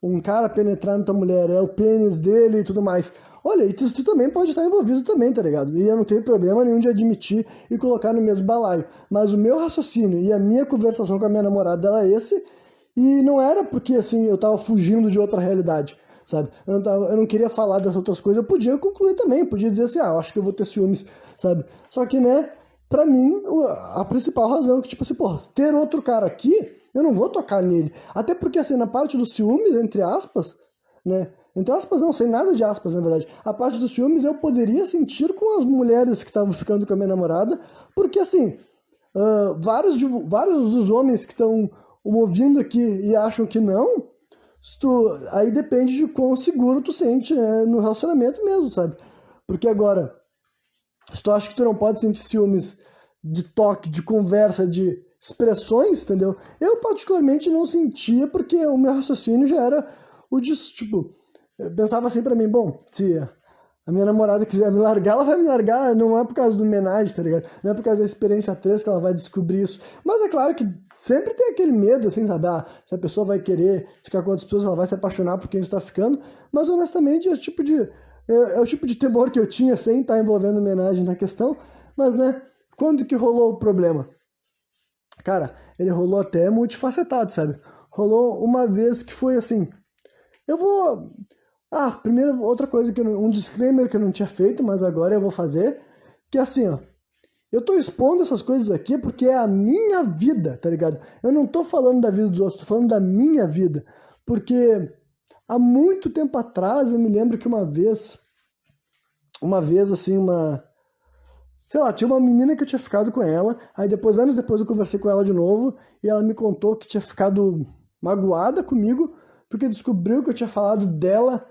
um cara penetrar na tua mulher, é o pênis dele e tudo mais. Olha, isso tu também pode estar envolvido também, tá ligado? E eu não tenho problema nenhum de admitir e colocar no mesmo balaio. Mas o meu raciocínio e a minha conversação com a minha namorada era esse, e não era porque, assim, eu tava fugindo de outra realidade, sabe? Eu não queria falar dessas outras coisas, eu podia concluir também, eu podia dizer assim, ah, eu acho que eu vou ter ciúmes, sabe? Só que, né, pra mim, a principal razão é que, tipo assim, pô, ter outro cara aqui, eu não vou tocar nele. Até porque, assim, na parte dos ciúmes, entre aspas, né, entre aspas não, sem nada de aspas, na verdade, a parte dos ciúmes eu poderia sentir com as mulheres que estavam ficando com a minha namorada, porque, assim, vários dos homens que estão ouvindo aqui e acham que não, aí depende de quão seguro tu sente, né, no relacionamento mesmo, sabe? Porque agora, se tu acha que tu não pode sentir ciúmes de toque, de conversa, de expressões, entendeu? Eu particularmente não sentia porque o meu raciocínio já era o de, tipo, eu pensava assim pra mim, bom, se a minha namorada quiser me largar, ela vai me largar, não é por causa do homenagem, tá ligado? Não é por causa da experiência 3 que ela vai descobrir isso. Mas é claro que sempre tem aquele medo, assim, sabe? Ah, se a pessoa vai querer ficar com outras pessoas, ela vai se apaixonar por quem tu tá ficando. Mas honestamente, é o tipo de temor que eu tinha sem estar envolvendo homenagem na questão. Mas, né, quando que rolou o problema? Cara, ele rolou até multifacetado, sabe? Rolou uma vez que foi assim, eu vou... Ah, primeiro, outra coisa, um disclaimer que eu não tinha feito, mas agora eu vou fazer, que é assim, ó, eu tô expondo essas coisas aqui porque é a minha vida, tá ligado? Eu não tô falando da vida dos outros, tô falando da minha vida, porque há muito tempo atrás eu me lembro que uma vez assim, sei lá, tinha uma menina que eu tinha ficado com ela, aí depois, anos depois eu conversei com ela de novo, e ela me contou que tinha ficado magoada comigo, porque descobriu que eu tinha falado dela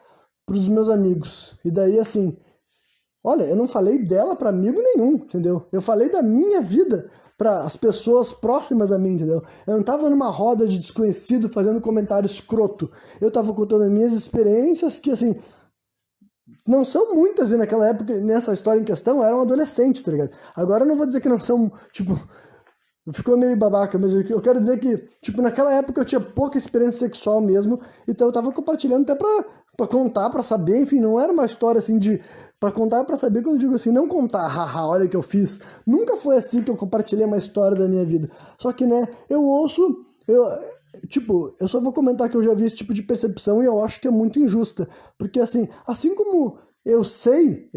pros meus amigos. E daí, assim, olha, eu não falei dela pra amigo nenhum, entendeu? Eu falei da minha vida para as pessoas próximas a mim, entendeu? Eu não tava numa roda de desconhecido fazendo comentário escroto. Eu tava contando as minhas experiências que, assim, não são muitas, e naquela época, nessa história em questão, eu era um adolescente, tá ligado? Agora eu não vou dizer que não são, tipo... Ficou meio babaca, mas eu quero dizer que, tipo, naquela época eu tinha pouca experiência sexual mesmo, então eu tava compartilhando até pra contar, pra saber, enfim, não era uma história assim de... Pra contar, pra saber, quando eu digo assim, não contar, haha, olha o que eu fiz. Nunca foi assim que eu compartilhei uma história da minha vida. Só que, né, eu só vou comentar que eu já vi esse tipo de percepção e eu acho que é muito injusta. Porque, assim como... Eu sei,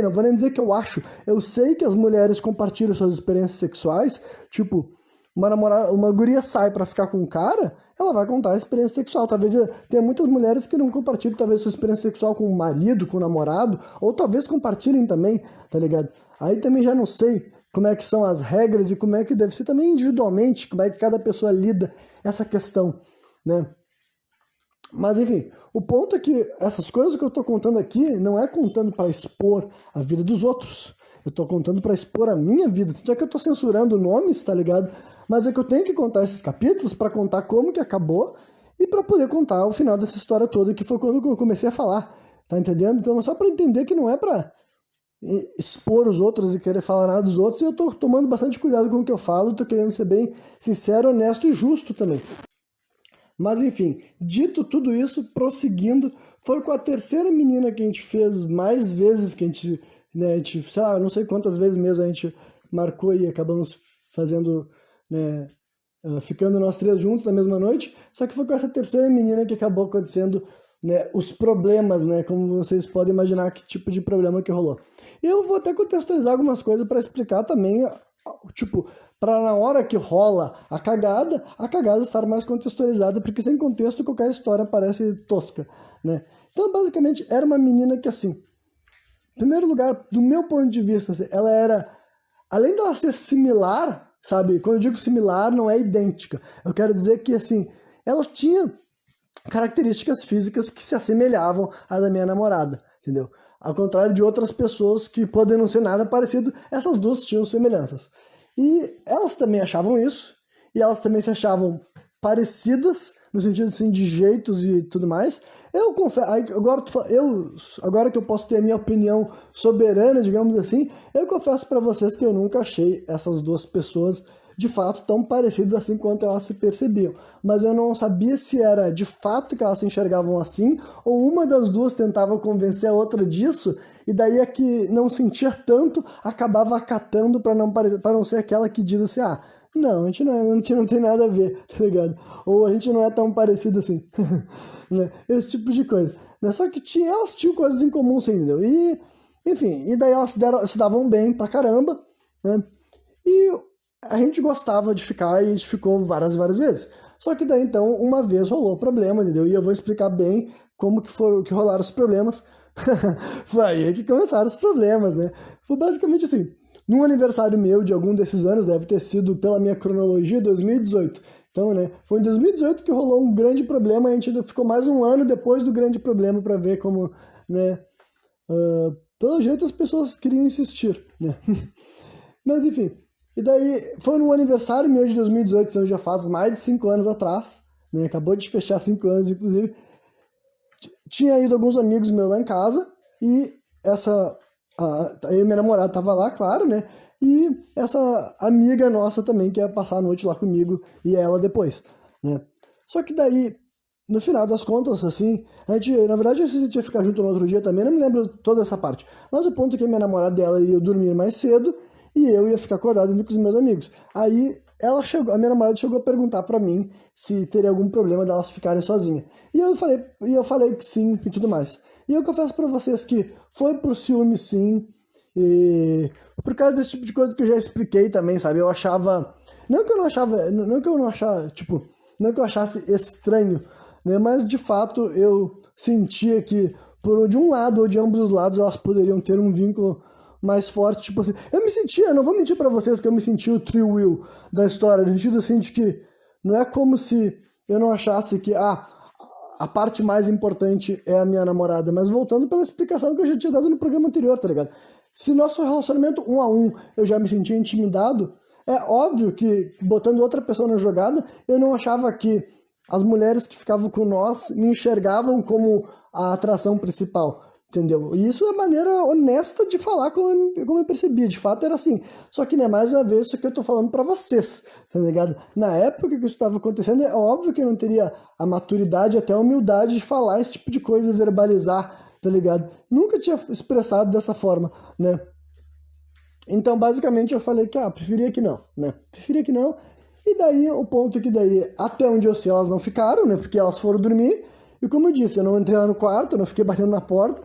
não vou nem dizer que eu acho, eu sei que as mulheres compartilham suas experiências sexuais, tipo, uma guria sai pra ficar com um cara, ela vai contar a experiência sexual. Talvez tenha muitas mulheres que não compartilhem, talvez, sua experiência sexual com o marido, com o namorado, ou talvez compartilhem também, tá ligado? Aí também já não sei como é que são as regras e como é que deve ser também individualmente, como é que cada pessoa lida essa questão, né? Mas enfim, o ponto é que essas coisas que eu tô contando aqui não é contando para expor a vida dos outros. Eu tô contando para expor a minha vida. Tanto é que eu tô censurando nomes, tá ligado? Mas é que eu tenho que contar esses capítulos para contar como que acabou e para poder contar o final dessa história toda, que foi quando eu comecei a falar, tá entendendo? Então é só para entender que não é para expor os outros e querer falar nada dos outros, e eu tô tomando bastante cuidado com o que eu falo, tô querendo ser bem sincero, honesto e justo também. Mas enfim, dito tudo isso, prosseguindo, foi com a terceira menina que a gente fez mais vezes, que a gente, né, sei lá, não sei quantas vezes mesmo a gente marcou e acabamos fazendo, né, ficando nós três juntos na mesma noite, só que foi com essa terceira menina que acabou acontecendo, né, os problemas, né, como vocês podem imaginar que tipo de problema que rolou. Eu vou até contextualizar algumas coisas para explicar também, tipo, para na hora que rola a cagada estar mais contextualizada, porque sem contexto qualquer história parece tosca, né? Então, basicamente, era uma menina que, assim, em primeiro lugar, do meu ponto de vista, assim, ela era, além dela ser similar, sabe? Quando eu digo similar, não é idêntica. Eu quero dizer que, assim, ela tinha características físicas que se assemelhavam à da minha namorada, entendeu? Ao contrário de outras pessoas que podem não ser nada parecido, essas duas tinham semelhanças. E elas também achavam isso, e elas também se achavam parecidas, no sentido assim, de jeitos e tudo mais. Eu confesso, agora que eu posso ter a minha opinião soberana, digamos assim, eu confesso para vocês que eu nunca achei essas duas pessoas de fato tão parecidas assim quanto elas se percebiam. Mas eu não sabia se era de fato que elas se enxergavam assim, ou uma das duas tentava convencer a outra disso, e daí a que não sentia tanto acabava acatando para não ser aquela que diz assim, ah, não, a gente não tem nada a ver, tá ligado? Ou a gente não é tão parecido assim. Né? Esse tipo de coisa. Né? Só que elas tinham coisas em comum, assim, entendeu? E, enfim, e daí elas se davam bem pra caramba, né? E a gente gostava de ficar e a gente ficou várias vezes. Só que daí, então, uma vez rolou problema, entendeu? E eu vou explicar bem como que rolaram os problemas. Foi aí que começaram os problemas, né? Foi basicamente assim, num aniversário meu de algum desses anos, deve ter sido, pela minha cronologia, 2018. Então, né, foi em 2018 que rolou um grande problema, a gente ficou mais um ano depois do grande problema para ver como, né, pelo jeito as pessoas queriam insistir, né? Mas enfim, e daí foi no aniversário meu de 2018, então já faz mais de 5 anos atrás, né? Acabou de fechar 5 anos, inclusive. Tinha ido alguns amigos meus lá em casa e eu e minha namorada tava lá, claro, né? E essa amiga nossa também que ia passar a noite lá comigo e ela depois, né? Só que daí, no final das contas, assim, a gente, na verdade, a gente ia ficar junto no outro dia também, não me lembro toda essa parte. Mas o ponto é que a minha namorada dela ia dormir mais cedo e eu ia ficar acordado indo com os meus amigos. Aí a minha namorada chegou a perguntar pra mim se teria algum problema delas ficarem sozinhas. E eu falei que sim e tudo mais. E eu confesso pra vocês que foi por ciúme sim, e por causa desse tipo de coisa que eu já expliquei também, sabe? Eu achava, não que eu não achava, tipo, não que eu achasse estranho, né? Mas de fato eu sentia que de um lado ou de ambos os lados elas poderiam ter um vínculo mais forte, tipo assim, eu não vou mentir pra vocês que eu me senti o True Will da história, no sentido assim de que não é como se eu não achasse que, a parte mais importante é a minha namorada, mas voltando pela explicação que eu já tinha dado no programa anterior, tá ligado? Se nosso relacionamento 1 a 1 eu já me sentia intimidado, é óbvio que, botando outra pessoa na jogada, eu não achava que as mulheres que ficavam com nós me enxergavam como a atração principal. Entendeu? E isso é a maneira honesta de falar como eu percebi. De fato era assim. Só que, né, mais uma vez, isso que eu tô falando pra vocês, tá ligado? Na época que isso estava acontecendo, é óbvio que eu não teria a maturidade, até a humildade de falar esse tipo de coisa, verbalizar, tá ligado? Nunca tinha expressado dessa forma, né? Então, basicamente, eu falei que, preferia que não, né? Preferia que não. E daí, o ponto é que daí, até onde eu sei, elas não ficaram, né? Porque elas foram dormir. E como eu disse, eu não entrei lá no quarto, eu não fiquei batendo na porta,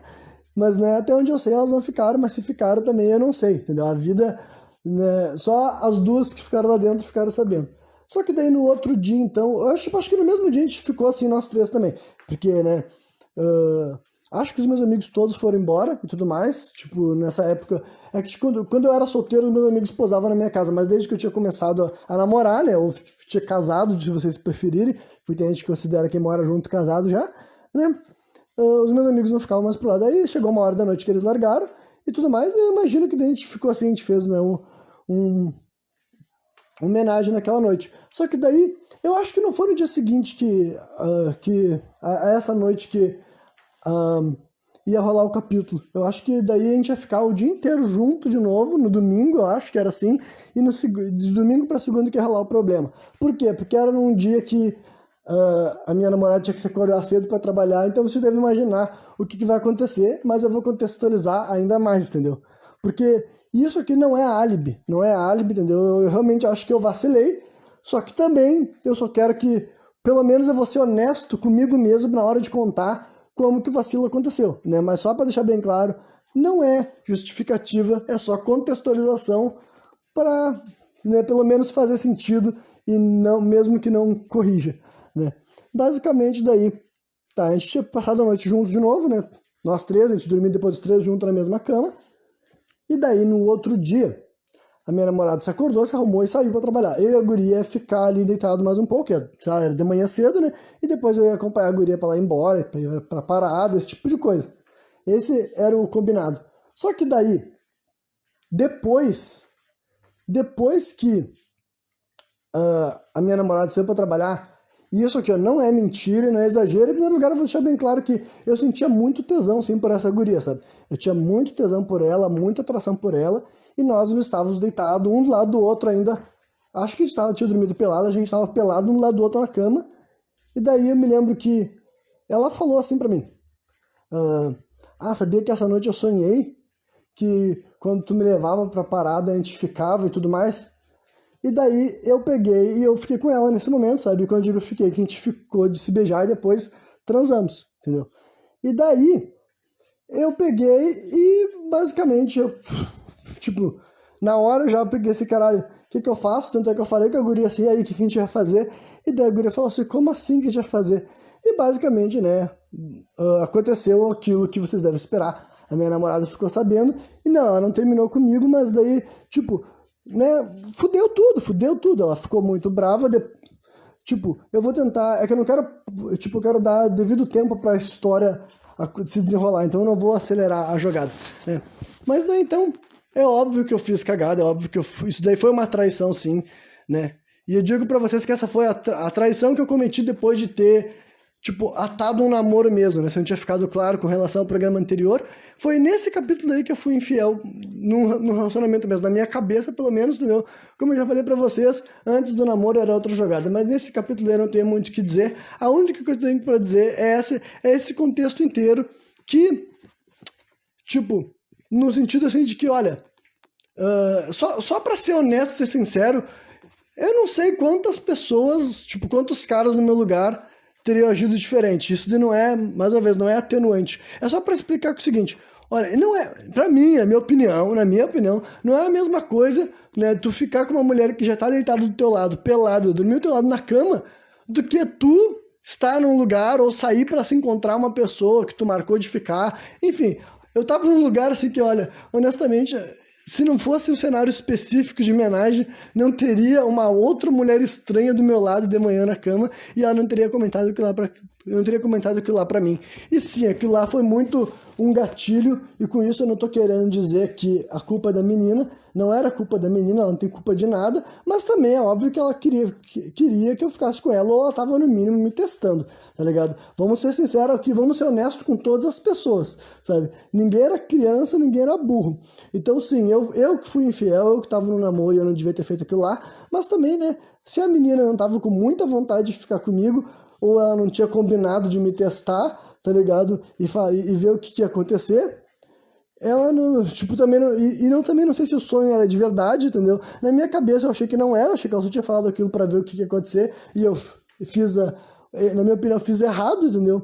mas, né, até onde eu sei elas não ficaram, mas se ficaram também eu não sei, entendeu? A vida, né, só as duas que ficaram lá dentro ficaram sabendo. Só que daí no outro dia, então, eu acho que no mesmo dia a gente ficou assim, nós três também, porque, né, Acho que os meus amigos todos foram embora e tudo mais. Tipo, nessa época. É que quando eu era solteiro, os meus amigos posavam na minha casa. Mas desde que eu tinha começado a namorar, né? Ou tinha casado, se vocês preferirem. Porque tem gente que considera quem mora junto casado já, né? Os meus amigos não ficavam mais por lá. Daí chegou uma hora da noite que eles largaram e tudo mais. Eu imagino que daí a gente ficou assim, a gente fez, né? Uma homenagem naquela noite. Só que daí, eu acho que não foi no dia seguinte que essa noite que ia rolar o capítulo. Eu acho que daí a gente ia ficar o dia inteiro junto de novo, no domingo, eu acho que era assim, e de domingo para segunda que ia rolar o problema. Por quê? Porque era num dia que a minha namorada tinha que se acordar cedo para trabalhar, então você deve imaginar o que vai acontecer, mas eu vou contextualizar ainda mais, entendeu? Porque isso aqui não é álibi, entendeu? Eu realmente acho que eu vacilei, só que também eu só quero que, pelo menos eu vou ser honesto comigo mesmo na hora de contar como que o vacilo aconteceu, né? Mas só para deixar bem claro, não é justificativa, é só contextualização para, né, pelo menos fazer sentido e não, mesmo que não corrija, né? Basicamente daí, tá, a gente tinha passado a noite juntos de novo, né? Nós três, a gente dormia depois dos três juntos na mesma cama. E daí no outro dia, a minha namorada se acordou, se arrumou e saiu para trabalhar. Eu e a guria ia ficar ali deitado mais um pouco, era de manhã cedo, né? E depois eu ia acompanhar a guria para lá ir embora, para ir pra parada, esse tipo de coisa. Esse era o combinado. Só que daí, depois que a minha namorada saiu para trabalhar, e isso aqui ó, não é mentira, não é exagero. Em primeiro lugar, eu vou deixar bem claro que eu sentia muito tesão, sim, por essa guria, sabe? Eu tinha muito tesão por ela, muita atração por ela, e nós estávamos deitados um do lado do outro ainda. Acho que tinha dormido pelado, a gente estava pelado um do lado do outro na cama. E daí eu me lembro que ela falou assim pra mim: sabia que essa noite eu sonhei que quando tu me levava pra parada a gente ficava e tudo mais? E daí eu peguei e eu fiquei com ela nesse momento, sabe? Quando eu digo fiquei, que a gente ficou de se beijar e depois transamos, entendeu? E daí eu peguei e basicamente tipo, na hora eu já peguei esse caralho, o que eu faço? Tanto é que eu falei com a guria assim, aí o que a gente vai fazer? E daí a guria falou assim, como assim que a gente vai fazer? E basicamente, né, aconteceu aquilo que vocês devem esperar. A minha namorada ficou sabendo, e não, ela não terminou comigo, mas daí, tipo, né, fudeu tudo. Ela ficou muito brava, tipo, eu vou tentar, é que eu não quero, tipo, eu quero dar devido tempo pra história se desenrolar, então eu não vou acelerar a jogada, né? Mas daí, então, é óbvio que eu fiz cagada, é óbvio que isso daí foi uma traição, sim, né? E eu digo pra vocês que essa foi a traição que eu cometi depois de ter, tipo, atado um namoro mesmo, né? Se não tinha ficado claro com relação ao programa anterior, foi nesse capítulo aí que eu fui infiel no relacionamento mesmo, na minha cabeça, pelo menos, entendeu? Como eu já falei pra vocês, antes do namoro era outra jogada, mas nesse capítulo aí eu não tenho muito o que dizer. A única coisa que eu tenho pra dizer é esse contexto inteiro que, tipo, no sentido assim de que, olha, só pra ser honesto, ser sincero, eu não sei quantas pessoas, tipo, quantos caras no meu lugar teriam agido diferente. Isso não é, mais uma vez, não é atenuante. É só para explicar que é o seguinte, olha, não é, para mim, na minha opinião, não é a mesma coisa, né, tu ficar com uma mulher que já tá deitada do teu lado, pelado, dormir do teu lado na cama, do que tu estar num lugar ou sair para se encontrar uma pessoa que tu marcou de ficar. Enfim, eu tava num lugar assim que, olha, honestamente, se não fosse um cenário específico de homenagem, não teria uma outra mulher estranha do meu lado de manhã na cama e ela não teria comentado aquilo lá pra mim. E sim, aquilo lá foi muito um gatilho, e com isso eu não tô querendo dizer que a culpa é da menina, não era culpa da menina, ela não tem culpa de nada, mas também é óbvio que ela queria que eu ficasse com ela, ou ela tava no mínimo me testando, tá ligado? Vamos ser sinceros aqui, vamos ser honestos com todas as pessoas, sabe? Ninguém era criança, ninguém era burro. Então sim, eu que fui infiel, eu que tava no namoro e eu não devia ter feito aquilo lá, mas também, né, se a menina não tava com muita vontade de ficar comigo, ou ela não tinha combinado de me testar, tá ligado? E ver o que ia acontecer, ela não, tipo, também não, também não sei se o sonho era de verdade, entendeu? Na minha cabeça eu achei que não era, achei que ela só tinha falado aquilo pra ver o que ia acontecer, e eu fiz, na minha opinião, fiz errado, entendeu?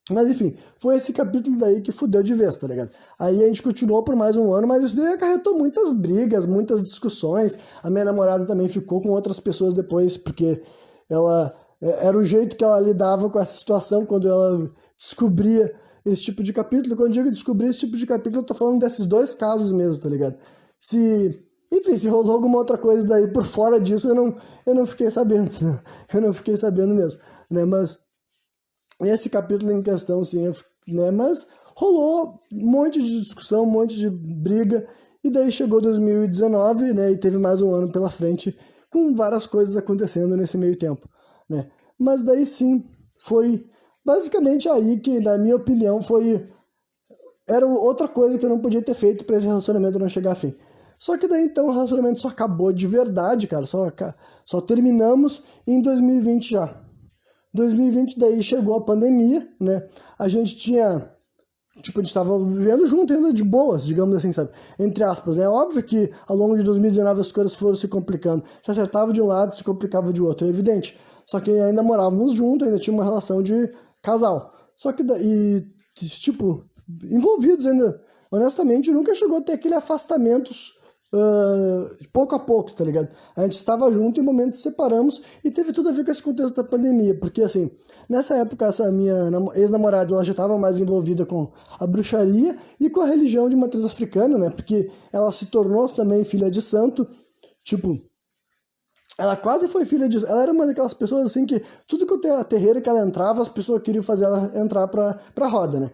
Mas enfim, foi esse capítulo daí que fudeu de vez, tá ligado? Aí a gente continuou por mais um ano, mas isso daí acarretou muitas brigas, muitas discussões. A minha namorada também ficou com outras pessoas depois, porque ela era o jeito que ela lidava com essa situação quando ela descobria esse tipo de capítulo. Quando eu digo descobrir esse tipo de capítulo, eu tô falando desses dois casos mesmo, tá ligado? Enfim, se rolou alguma outra coisa daí por fora disso, eu não fiquei sabendo, né? Eu não fiquei sabendo mesmo, né? Mas esse capítulo em questão, sim, né? Mas rolou um monte de discussão, um monte de briga, e daí chegou 2019, né? E teve mais um ano pela frente, com várias coisas acontecendo nesse meio tempo, né? Mas daí sim, foi basicamente aí que, na minha opinião, era outra coisa que eu não podia ter feito para esse relacionamento não chegar a fim. Só que daí então o relacionamento só acabou de verdade, cara. Só terminamos em 2020 já. 2020 daí chegou a pandemia, né? A gente tinha, tipo, a gente tava vivendo junto ainda de boas, digamos assim, sabe? Entre aspas. É óbvio que ao longo de 2019 as coisas foram se complicando. Se acertava de um lado, se complicava de outro, é evidente. Só que ainda morávamos juntos, ainda tinha uma relação de casal. Só que daí, tipo, envolvidos ainda. Honestamente, nunca chegou a ter aquele afastamento pouco a pouco, tá ligado? A gente estava junto e em momentos separamos e teve tudo a ver com esse contexto da pandemia, porque assim, nessa época essa minha ex-namorada, ela já estava mais envolvida com a bruxaria e com a religião de matriz africana, né? Porque ela se tornou também filha de santo, tipo, ela quase foi filha de... Ela era uma daquelas pessoas, assim, que tudo que o terreiro que ela entrava, as pessoas queriam fazer ela entrar pra roda, né?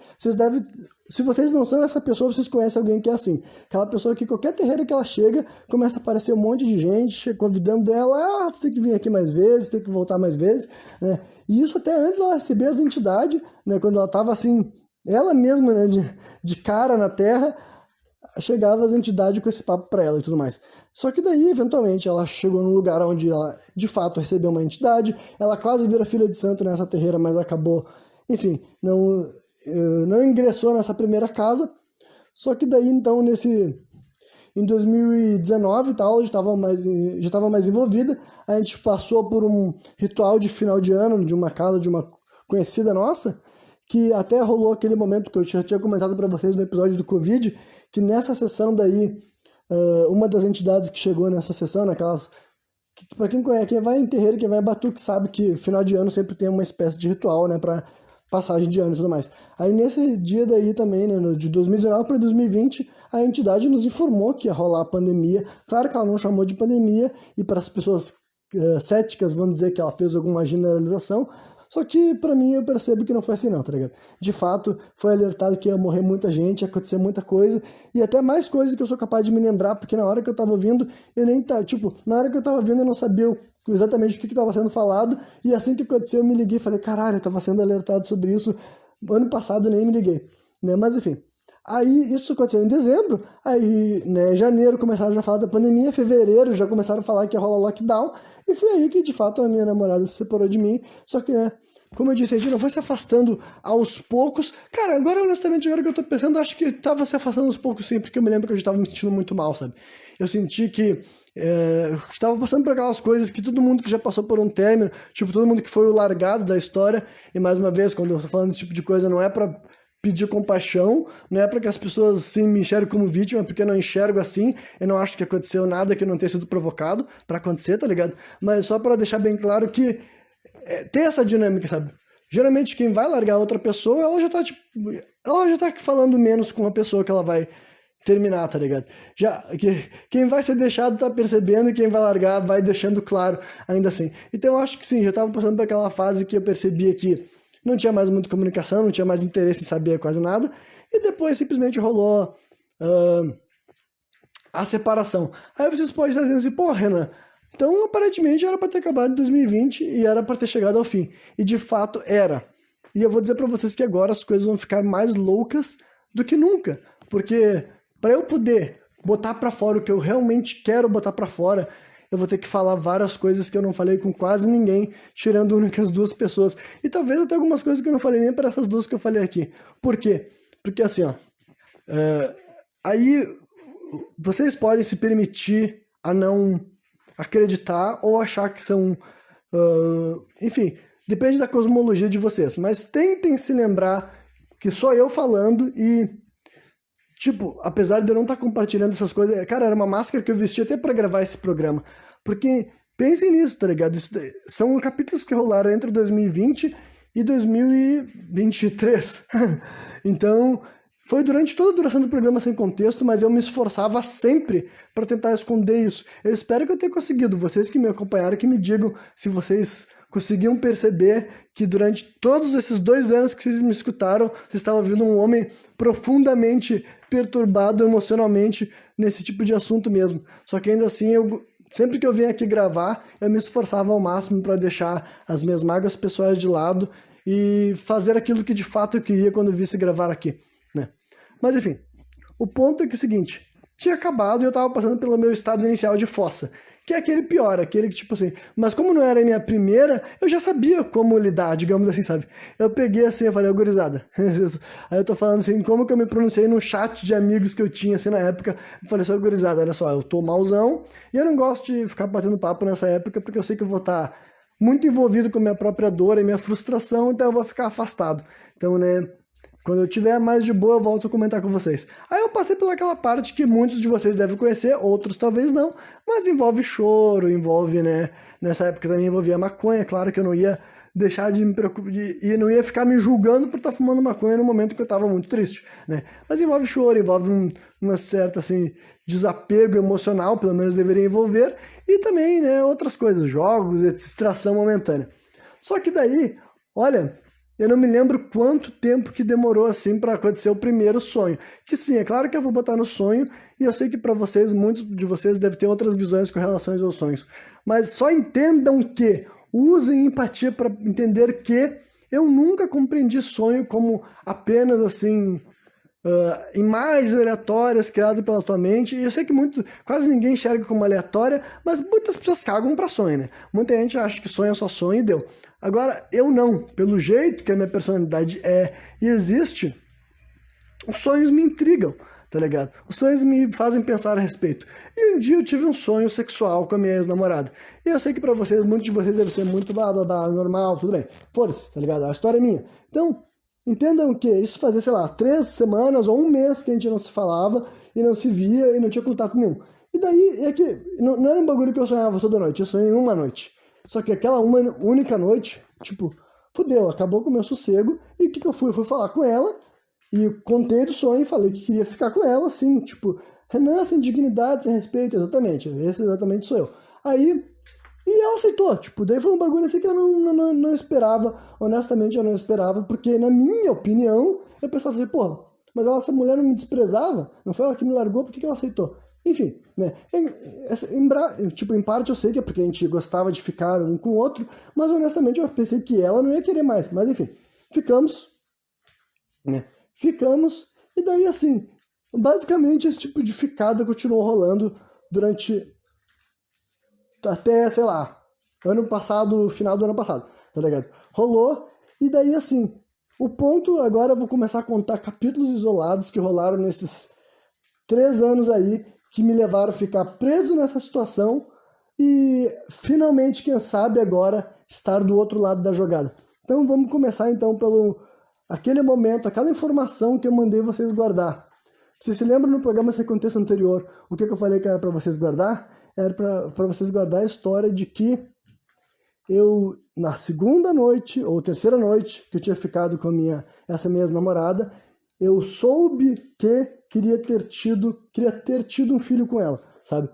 Se vocês não são essa pessoa, vocês conhecem alguém que é assim. Aquela pessoa que qualquer terreiro que ela chega, começa a aparecer um monte de gente convidando ela, tu tem que vir aqui mais vezes, tem que voltar mais vezes, né? E isso até antes dela receber as entidades, né? Quando ela tava, assim, ela mesma, né, de cara na terra, chegava as entidades com esse papo pra ela e tudo mais. Só que daí, eventualmente, ela chegou num lugar onde ela, de fato, recebeu uma entidade, ela quase vira filha de santo nessa terreira, mas acabou, enfim, não ingressou nessa primeira casa. Só que daí, então, em 2019 e tal, já estava mais envolvida, a gente passou por um ritual de final de ano, de uma casa de uma conhecida nossa, que até rolou aquele momento que eu já tinha comentado para vocês no episódio do Covid, que nessa sessão daí, uma das entidades que chegou nessa sessão, naquelas... Para quem conhece, quem vai em terreiro, quem vai em batuque, sabe que final de ano sempre tem uma espécie de ritual, né, para passagem de ano e tudo mais. Aí nesse dia daí também, né, de 2019 para 2020, a entidade nos informou que ia rolar a pandemia. Claro que ela não chamou de pandemia, e para as pessoas céticas vão dizer que ela fez alguma generalização, só que pra mim eu percebo que não foi assim não, tá ligado? De fato, foi alertado que ia morrer muita gente, ia acontecer muita coisa, e até mais coisas que eu sou capaz de me lembrar, porque na hora que eu tava ouvindo, na hora que eu tava vendo eu não sabia exatamente o que estava sendo falado, e assim que aconteceu eu me liguei e falei, caralho, eu tava sendo alertado sobre isso, ano passado eu nem me liguei, né? Mas enfim, aí isso aconteceu em dezembro, aí, né, janeiro começaram já a falar da pandemia, fevereiro já começaram a falar que ia rolar lockdown, e foi aí que de fato a minha namorada se separou de mim, só que, né, como eu disse, a gente não foi se afastando aos poucos. Cara, agora honestamente, agora que eu tô pensando, acho que tava se afastando aos poucos sim, porque eu me lembro que eu já tava me sentindo muito mal, sabe? Eu senti que eu estava passando por aquelas coisas que todo mundo que já passou por um término, tipo, todo mundo que foi o largado da história, e mais uma vez, quando eu tô falando desse tipo de coisa, não é pra pedir compaixão, não é para que as pessoas assim, me enxerguem como vítima, porque eu não enxergo assim, eu não acho que aconteceu nada que não tenha sido provocado para acontecer, tá ligado? Mas só para deixar bem claro que tem essa dinâmica, sabe? Geralmente quem vai largar outra pessoa, ela já tá falando menos com a pessoa que ela vai terminar, tá ligado? Quem vai ser deixado tá percebendo, e quem vai largar vai deixando claro ainda assim. Então eu acho que sim, já tava passando por aquela fase que eu percebia que não tinha mais muita comunicação, não tinha mais interesse em saber quase nada, e depois simplesmente rolou a separação. Aí vocês podem estar dizendo assim, pô, Renan, então aparentemente era para ter acabado em 2020 e era para ter chegado ao fim. E de fato era. E eu vou dizer para vocês que agora as coisas vão ficar mais loucas do que nunca, porque para eu poder botar para fora o que eu realmente quero botar para fora, eu vou ter que falar várias coisas que eu não falei com quase ninguém, tirando únicas duas pessoas. E talvez até algumas coisas que eu não falei nem para essas duas que eu falei aqui. Por quê? Porque assim, ó, aí vocês podem se permitir a não acreditar ou achar que são... enfim, depende da cosmologia de vocês. Mas tentem se lembrar que sou eu falando e... Tipo, apesar de eu não estar compartilhando essas coisas... Cara, era uma máscara que eu vesti até pra gravar esse programa. Porque pensem nisso, tá ligado? São capítulos que rolaram entre 2020 e 2023. Então, foi durante toda a duração do programa Sem Contexto, mas eu me esforçava sempre para tentar esconder isso. Eu espero que eu tenha conseguido. Vocês que me acompanharam, que me digam se vocês conseguiam perceber que durante todos esses 2 anos que vocês me escutaram, vocês estavam vendo um homem profundamente perturbado emocionalmente nesse tipo de assunto mesmo. Só que ainda assim, sempre que eu venho aqui gravar, eu me esforçava ao máximo para deixar as minhas mágoas pessoais de lado e fazer aquilo que de fato eu queria quando visse gravar aqui, né? Mas enfim, o ponto é que é o seguinte, tinha acabado e eu tava passando pelo meu estado inicial de fossa, que é aquele pior, aquele que tipo assim, mas como não era a minha primeira, eu já sabia como lidar, digamos assim, sabe? Eu peguei assim, eu falei, ô gurizada, aí eu tô falando assim, como que eu me pronunciei no chat de amigos que eu tinha assim na época, eu falei assim, ô gurizada, olha só, eu tô malzão e eu não gosto de ficar batendo papo nessa época porque eu sei que eu vou estar muito envolvido com a minha própria dor e minha frustração, então eu vou ficar afastado. Então, né, quando eu tiver mais de boa, eu volto a comentar com vocês. Aí eu passei pelaquela parte que muitos de vocês devem conhecer, outros talvez não, mas envolve choro, envolve, né, nessa época também envolvia maconha, claro que eu não ia deixar de me preocupar, e não ia ficar me julgando por estar fumando maconha no momento que eu estava muito triste, né, mas envolve choro, envolve uma certa, assim, desapego emocional, pelo menos deveria envolver, e também, né, outras coisas, jogos, distração momentânea. Só que daí, olha, eu não me lembro quanto tempo que demorou assim para acontecer o primeiro sonho. Que sim, é claro que eu vou botar no sonho, e eu sei que para vocês, muitos de vocês devem ter outras visões com relação aos sonhos. Mas só entendam que, usem empatia para entender que eu nunca compreendi sonho como apenas assim, imagens aleatórias criadas pela tua mente, e eu sei que quase ninguém enxerga como aleatória, mas muitas pessoas cagam para sonho, né? Muita gente acha que sonho é só sonho e deu. Agora, eu não. Pelo jeito que a minha personalidade é e existe, os sonhos me intrigam, tá ligado? Os sonhos me fazem pensar a respeito. E um dia eu tive um sonho sexual com a minha ex-namorada. E eu sei que pra vocês, muitos de vocês devem ser muito normal, tudo bem. Foda-se, tá ligado? A história é minha. Então, entendam que isso fazia, sei lá, 3 semanas ou 1 mês que a gente não se falava e não se via e não tinha contato nenhum. E daí, é que não era um bagulho que eu sonhava toda noite, eu sonhei uma noite. Só que aquela uma única noite, tipo, fudeu, acabou com o meu sossego. E o que eu fui? Eu fui falar com ela e contei do sonho e falei que queria ficar com ela, assim, tipo, Renan, sem dignidade, sem respeito, exatamente, esse exatamente sou eu. Aí, e ela aceitou, tipo, daí foi um bagulho assim que eu não esperava, honestamente eu não esperava, porque na minha opinião, eu pensava assim, pô, mas essa mulher não me desprezava, não foi ela que me largou, por que ela aceitou? Enfim, né, em parte eu sei que é porque a gente gostava de ficar um com o outro, mas honestamente eu pensei que ela não ia querer mais, mas enfim, ficamos, né, e daí assim, basicamente esse tipo de ficada continuou rolando durante até, sei lá, ano passado, final do ano passado, tá ligado? Rolou, e daí assim, o ponto, agora eu vou começar a contar capítulos isolados que rolaram nesses 3 anos aí, que me levaram a ficar preso nessa situação e finalmente, quem sabe agora, estar do outro lado da jogada. Então vamos começar então pelo aquele momento, aquela informação que eu mandei vocês guardar. Vocês se lembram no programa Sem Contexto anterior, o que eu falei que era para vocês guardar? Era para vocês guardar a história de que eu, na segunda noite, ou terceira noite, que eu tinha ficado com essa minha namorada, eu soube que queria ter tido um filho com ela, sabe?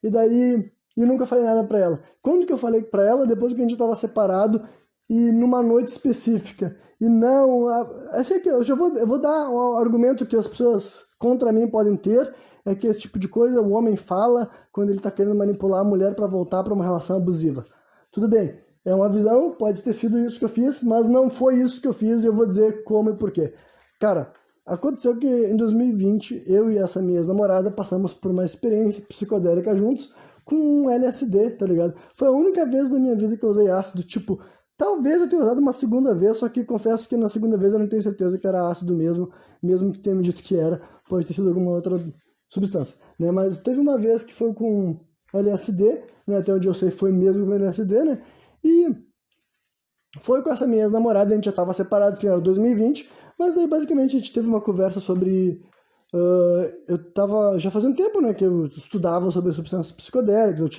E daí, eu nunca falei nada pra ela. Quando que eu falei pra ela? Depois que a gente tava separado e numa noite específica. E não, achei que eu vou dar o argumento que as pessoas contra mim podem ter, é que esse tipo de coisa o homem fala quando ele tá querendo manipular a mulher pra voltar pra uma relação abusiva. Tudo bem, é uma visão, pode ter sido isso que eu fiz, mas não foi isso que eu fiz e eu vou dizer como e porquê. Cara, aconteceu que em 2020, eu e essa minha ex-namorada passamos por uma experiência psicodélica juntos com um LSD, tá ligado? Foi a única vez na minha vida que eu usei ácido, tipo, talvez eu tenha usado uma segunda vez, só que confesso que na segunda vez eu não tenho certeza que era ácido mesmo que tenha me dito que era, pode ter sido alguma outra substância, né? Mas teve uma vez que foi com LSD, né? Até onde eu sei foi mesmo com LSD, né? E foi com essa minha ex-namorada, a gente já tava separado, assim, era 2020, mas daí basicamente a gente teve uma conversa sobre... já fazia um tempo, né, que eu estudava sobre substâncias psicodélicas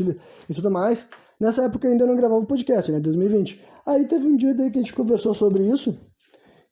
e tudo mais, Nessa época eu ainda não gravava o podcast, né? 2020. Aí teve um dia daí que a gente conversou sobre isso.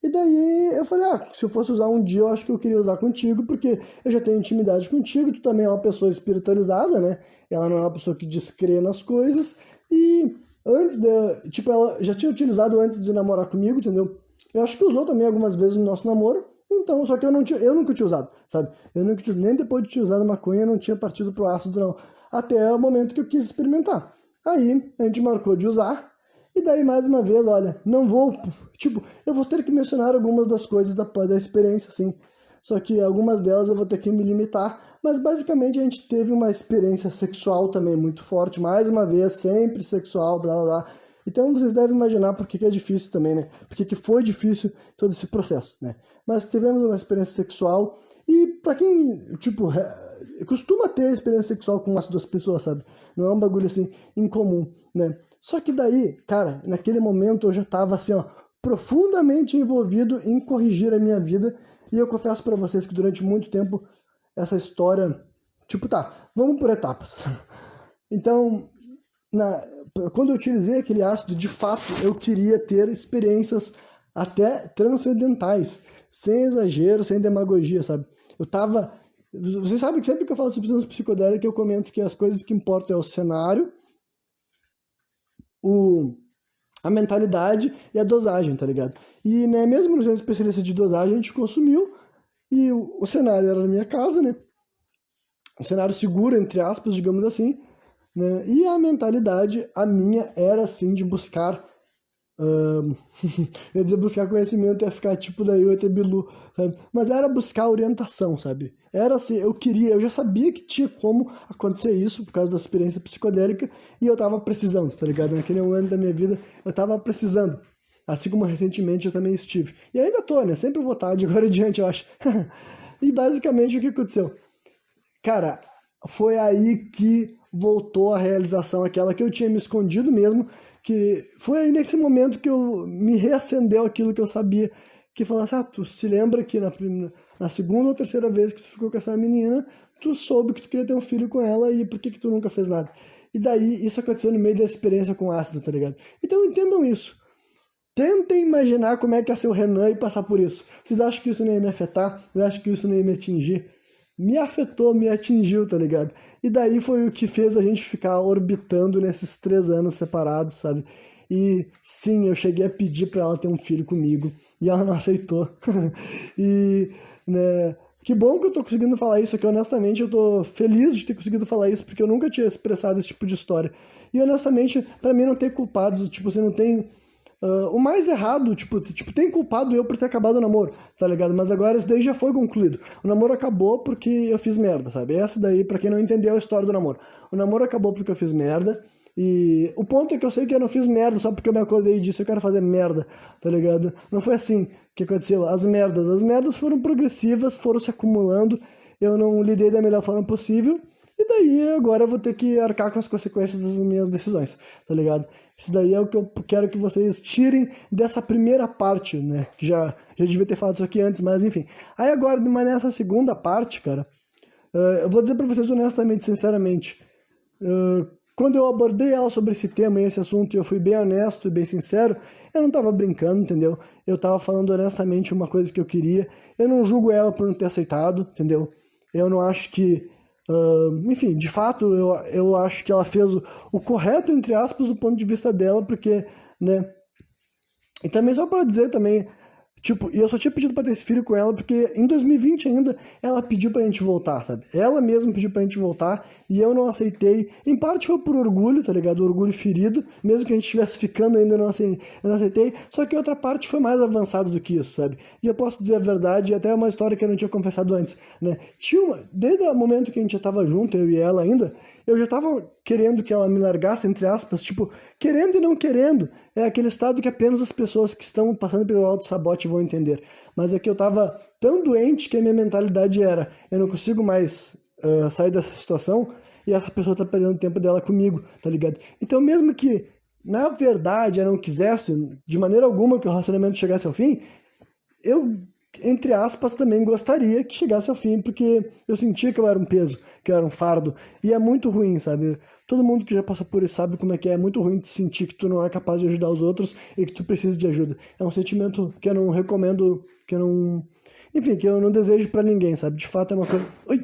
E daí eu falei, se eu fosse usar um dia, eu acho que eu queria usar contigo, porque eu já tenho intimidade contigo, tu também é uma pessoa espiritualizada, né? Ela não é uma pessoa que descrê nas coisas. E antes de, tipo, ela já tinha utilizado antes de namorar comigo, entendeu? Eu acho que usou também algumas vezes no nosso namoro. Então, só que eu nunca tinha usado, sabe? Eu nunca tinha, nem depois de ter usado maconha, eu não tinha partido pro ácido, não. Até o momento que eu quis experimentar. Aí, a gente marcou de usar. E daí, mais uma vez, olha, não vou, tipo, eu vou ter que mencionar algumas das coisas da experiência, assim. Só que algumas delas eu vou ter que me limitar. Mas basicamente a gente teve uma experiência sexual também muito forte. Mais uma vez, sempre sexual, blá blá blá. Então vocês devem imaginar por que é difícil também, né? Por que foi difícil todo esse processo, né? Mas tivemos uma experiência sexual. E pra quem, tipo, costuma ter experiência sexual com umas duas pessoas, sabe? Não é um bagulho assim incomum, né? Só que daí, cara, naquele momento eu já tava assim, ó, profundamente envolvido em corrigir a minha vida. E eu confesso pra vocês que durante muito tempo essa história, tipo, tá, vamos por etapas. Então, quando eu utilizei aquele ácido, de fato, eu queria ter experiências até transcendentais, sem exagero, sem demagogia, sabe? Eu tava... Vocês sabem que sempre que eu falo sobre substância psicodélica, eu comento que as coisas que importam é o cenário, a mentalidade e a dosagem, tá ligado? E, né, mesmo no centro especialista de dosagem, a gente consumiu, e o cenário era na minha casa, né? Um cenário seguro, entre aspas, digamos assim, né? E a mentalidade, a minha, era assim de buscar. Eu ia dizer buscar conhecimento, ia ficar tipo daí o ET Bilu, sabe? Mas era buscar orientação, sabe? Era assim, eu já sabia que tinha como acontecer isso por causa da experiência psicodélica e eu tava precisando, tá ligado? Naquele momento da minha vida eu tava precisando. Assim como recentemente eu também estive. E ainda tô, né? Sempre vou estar de agora em diante, eu acho. E basicamente o que aconteceu? Cara, foi aí que voltou a realização, aquela que eu tinha me escondido mesmo, que foi aí nesse momento que eu me reacendeu aquilo que eu sabia, que falasse, tu se lembra que na segunda ou terceira vez que tu ficou com essa menina, tu soube que tu queria ter um filho com ela e por que que tu nunca fez nada? E daí isso aconteceu no meio da experiência com ácido, tá ligado? Então entendam isso. Tentem imaginar como é que ia ser o Renan e passar por isso. Vocês acham que isso não ia me afetar? Vocês acham que isso não ia me atingir? Me afetou, me atingiu, tá ligado? E daí foi o que fez a gente ficar orbitando nesses 3 anos separados, sabe? E sim, eu cheguei a pedir pra ela ter um filho comigo e ela não aceitou. E, né, que bom que eu tô conseguindo falar isso aqui, honestamente eu tô feliz de ter conseguido falar isso, porque eu nunca tinha expressado esse tipo de história. E honestamente, pra mim não tem culpados, tipo, você não tem o mais errado, tipo, tem culpado eu por ter acabado o namoro, tá ligado? Mas agora isso daí já foi concluído. O namoro acabou porque eu fiz merda, sabe? Essa daí, pra quem não entendeu a história do namoro. O namoro acabou porque eu fiz merda. E o ponto é que eu sei que eu não fiz merda só porque eu me acordei e disse eu quero fazer merda, tá ligado? Não foi assim que aconteceu. As merdas foram progressivas, foram se acumulando. Eu não lidei da melhor forma possível. E daí agora eu vou ter que arcar com as consequências das minhas decisões, tá ligado? Isso daí é o que eu quero que vocês tirem dessa primeira parte, né? Que já devia ter falado isso aqui antes, mas enfim. Aí agora, mas nessa segunda parte, cara, eu vou dizer pra vocês honestamente, sinceramente, quando eu abordei ela sobre esse tema e esse assunto, e eu fui bem honesto e bem sincero, eu não tava brincando, entendeu? Eu tava falando honestamente uma coisa que eu queria. Eu não julgo ela por não ter aceitado, entendeu? Eu não acho que enfim, de fato, eu acho que ela fez o correto, entre aspas, do ponto de vista dela, porque, né? E também só para dizer também, tipo, e eu só tinha pedido pra ter esse filho com ela porque em 2020 ainda ela pediu pra gente voltar, sabe? Ela mesma pediu pra gente voltar e eu não aceitei. Em parte foi por orgulho, tá ligado? Orgulho ferido, mesmo que a gente estivesse ficando ainda eu não aceitei. Só que outra parte foi mais avançada do que isso, sabe? E eu posso dizer a verdade, até uma história que eu não tinha confessado antes, né? Desde o momento que a gente já tava junto, eu e ela ainda, eu já tava querendo que ela me largasse, entre aspas, tipo, querendo e não querendo. É aquele estado que apenas as pessoas que estão passando pelo auto-sabote vão entender. Mas é que eu tava tão doente que a minha mentalidade era, eu não consigo mais sair dessa situação e essa pessoa tá perdendo o tempo dela comigo, tá ligado? Então mesmo que, na verdade, eu não quisesse, de maneira alguma, que o relacionamento chegasse ao fim, eu, entre aspas, também gostaria que chegasse ao fim, porque eu sentia que eu era um peso, que eu era um fardo. E é muito ruim, sabe? Todo mundo que já passou por isso sabe como é muito ruim te sentir que tu não é capaz de ajudar os outros e que tu precisa de ajuda. É um sentimento que eu não recomendo, que eu não... Enfim, que eu não desejo pra ninguém, sabe? De fato é uma coisa... Ui!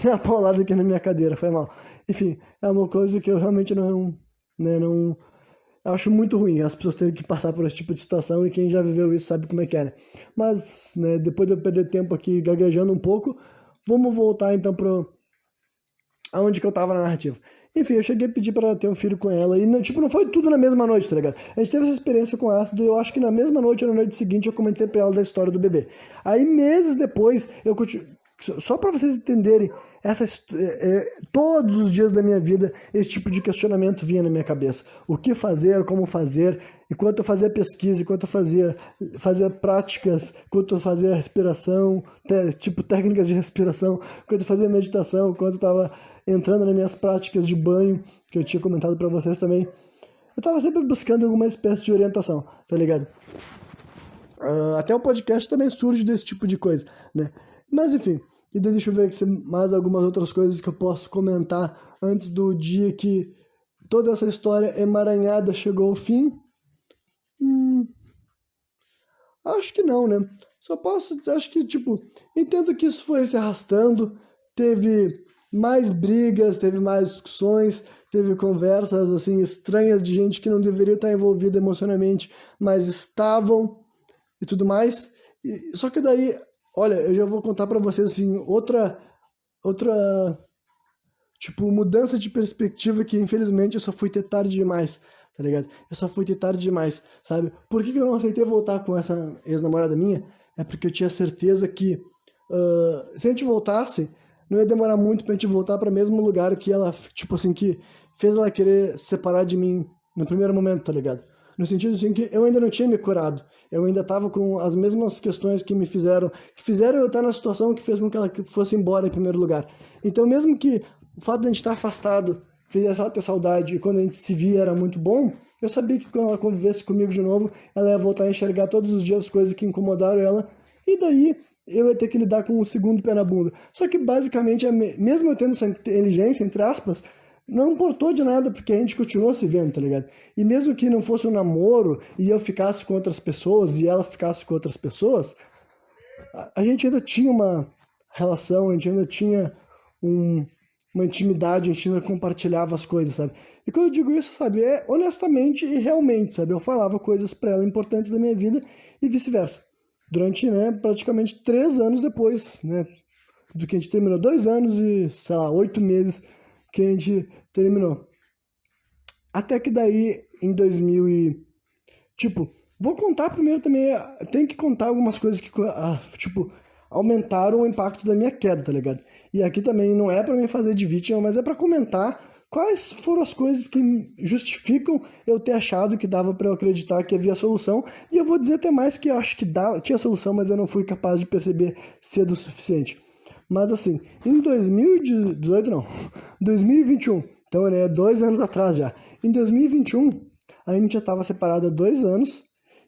Tem uma paulada aqui na minha cadeira, foi mal. Enfim, é uma coisa que eu realmente não... Né, não... Eu acho muito ruim as pessoas terem que passar por esse tipo de situação e quem já viveu isso sabe como é, né? Mas, né, depois de eu perder tempo aqui gaguejando um pouco, vamos voltar então aonde que eu tava na narrativa. Enfim, eu cheguei a pedir pra ela ter um filho com ela e, não foi tudo na mesma noite, tá ligado? A gente teve essa experiência com ácido e eu acho que na mesma noite ou na noite seguinte eu comentei pra ela da história do bebê. Aí, meses depois, eu continuo... Só pra vocês entenderem, todos os dias da minha vida, esse tipo de questionamento vinha na minha cabeça. O que fazer, como fazer, enquanto eu fazia pesquisa, enquanto eu fazia práticas, enquanto eu fazia respiração, técnicas de respiração, enquanto eu fazia meditação, enquanto eu estava entrando nas minhas práticas de banho, que eu tinha comentado para vocês também. Eu estava sempre buscando alguma espécie de orientação, tá ligado? Até o podcast também surge desse tipo de coisa, né? Mas enfim, e daí deixa eu ver aqui mais algumas outras coisas que eu posso comentar antes do dia que toda essa história emaranhada chegou ao fim. Acho que não, né? Acho que, entendo que isso foi se arrastando, teve mais brigas, teve mais discussões, teve conversas, assim, estranhas de gente que não deveria estar envolvida emocionalmente, mas estavam e tudo mais. Só que daí, olha, eu já vou contar pra vocês, assim, outra mudança de perspectiva que, infelizmente, eu só fui ter tarde demais, tá ligado? Eu só fui ter tarde demais, sabe? Por que eu não aceitei voltar com essa ex-namorada minha? É porque eu tinha certeza que se a gente voltasse, não ia demorar muito pra gente voltar para o mesmo lugar que ela, que fez ela querer se separar de mim no primeiro momento, tá ligado? No sentido assim que eu ainda não tinha me curado, eu ainda tava com as mesmas questões que fizeram eu estar na situação que fez com que ela fosse embora em primeiro lugar. Então mesmo que o fato de a gente estar afastado fizesse ela ter saudade e quando a gente se via era muito bom, eu sabia que quando ela convivesse comigo de novo, ela ia voltar a enxergar todos os dias as coisas que incomodaram ela, e daí eu ia ter que lidar com o segundo pé na bunda. Só que basicamente, mesmo eu tendo essa inteligência, entre aspas, não importou de nada, porque a gente continuou se vendo, tá ligado? E mesmo que não fosse um namoro, e eu ficasse com outras pessoas, e ela ficasse com outras pessoas, a gente ainda tinha uma relação, a gente ainda tinha uma intimidade, a gente ainda compartilhava as coisas, sabe? E quando eu digo isso, sabe, é honestamente e realmente, sabe? Eu falava coisas pra ela importantes da minha vida e vice-versa. Durante, né, praticamente 3 anos depois, né, do que a gente terminou. 2 anos e, sei lá, 8 meses que a gente terminou. Até que daí, em 2000 e... vou contar primeiro também, tem que contar algumas coisas que, aumentaram o impacto da minha queda, tá ligado? E aqui também não é pra me fazer de vítima, mas é pra comentar quais foram as coisas que justificam eu ter achado que dava pra eu acreditar que havia solução. E eu vou dizer até mais que eu acho que tinha solução, mas eu não fui capaz de perceber cedo o suficiente. Mas assim, em 2018 não, 2021, então né, 2 anos atrás já. Em 2021, a gente já estava separado há 2 anos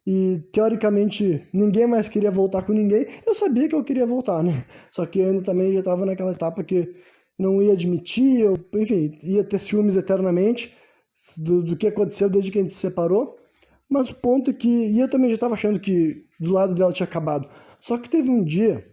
e teoricamente ninguém mais queria voltar com ninguém. Eu sabia que eu queria voltar, né? Só que eu ainda também já estava naquela etapa que não ia admitir, enfim, ia ter ciúmes eternamente do que aconteceu desde que a gente se separou. Mas o ponto é que... E eu também já estava achando que do lado dela tinha acabado. Só que teve um dia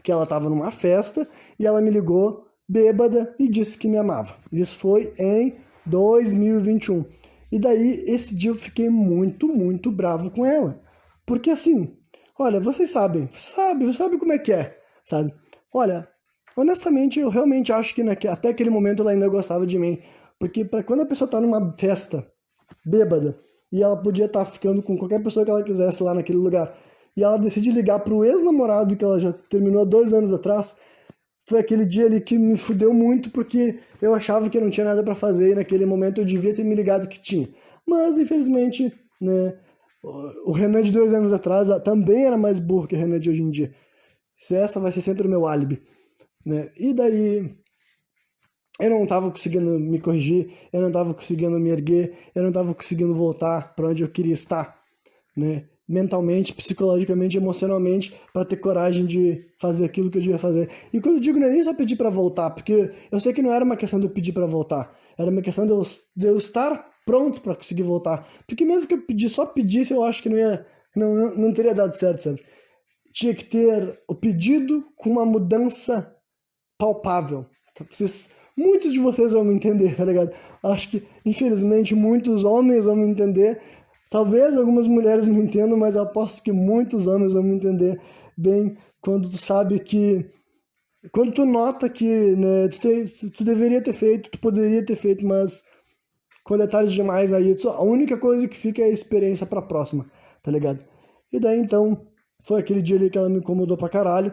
que ela estava numa festa e ela me ligou bêbada e disse que me amava. Isso foi em 2021. E daí, esse dia eu fiquei muito, muito bravo com ela. Porque assim, olha, vocês sabem, sabe como é, sabe? Olha, honestamente, eu realmente acho que até aquele momento ela ainda gostava de mim. Porque para quando a pessoa tá numa festa bêbada e ela podia estar ficando com qualquer pessoa que ela quisesse lá naquele lugar, e ela decide ligar pro ex-namorado que ela já terminou 2 anos atrás, foi aquele dia ali que me fudeu muito, porque eu achava que eu não tinha nada pra fazer, e naquele momento eu devia ter me ligado que tinha. Mas, infelizmente, né, o Renan de 2 anos atrás também era mais burro que o Renan de hoje em dia. Essa vai ser sempre o meu álibi, né? E daí, eu não tava conseguindo me corrigir, eu não tava conseguindo me erguer, eu não tava conseguindo voltar pra onde eu queria estar, né? mentalmente, psicologicamente, emocionalmente, para ter coragem de fazer aquilo que eu devia fazer. E quando eu digo, não é nem só pedir para voltar, porque eu sei que não era uma questão de eu pedir para voltar, era uma questão de eu estar pronto para conseguir voltar. Porque mesmo que eu só pedisse, eu acho que não teria dado certo, sabe? Tinha que ter o pedido com uma mudança palpável. Muitos de vocês vão me entender, tá ligado? Acho que, infelizmente, muitos homens vão me entender. Talvez algumas mulheres me entendam, mas eu aposto que muitos homens vão me entender bem quando tu sabe que... Quando tu nota que, né, tu deveria ter feito, tu poderia ter feito, mas com detalhes demais aí, a única coisa que fica é a experiência pra próxima, tá ligado? E daí, então, foi aquele dia ali que ela me incomodou pra caralho,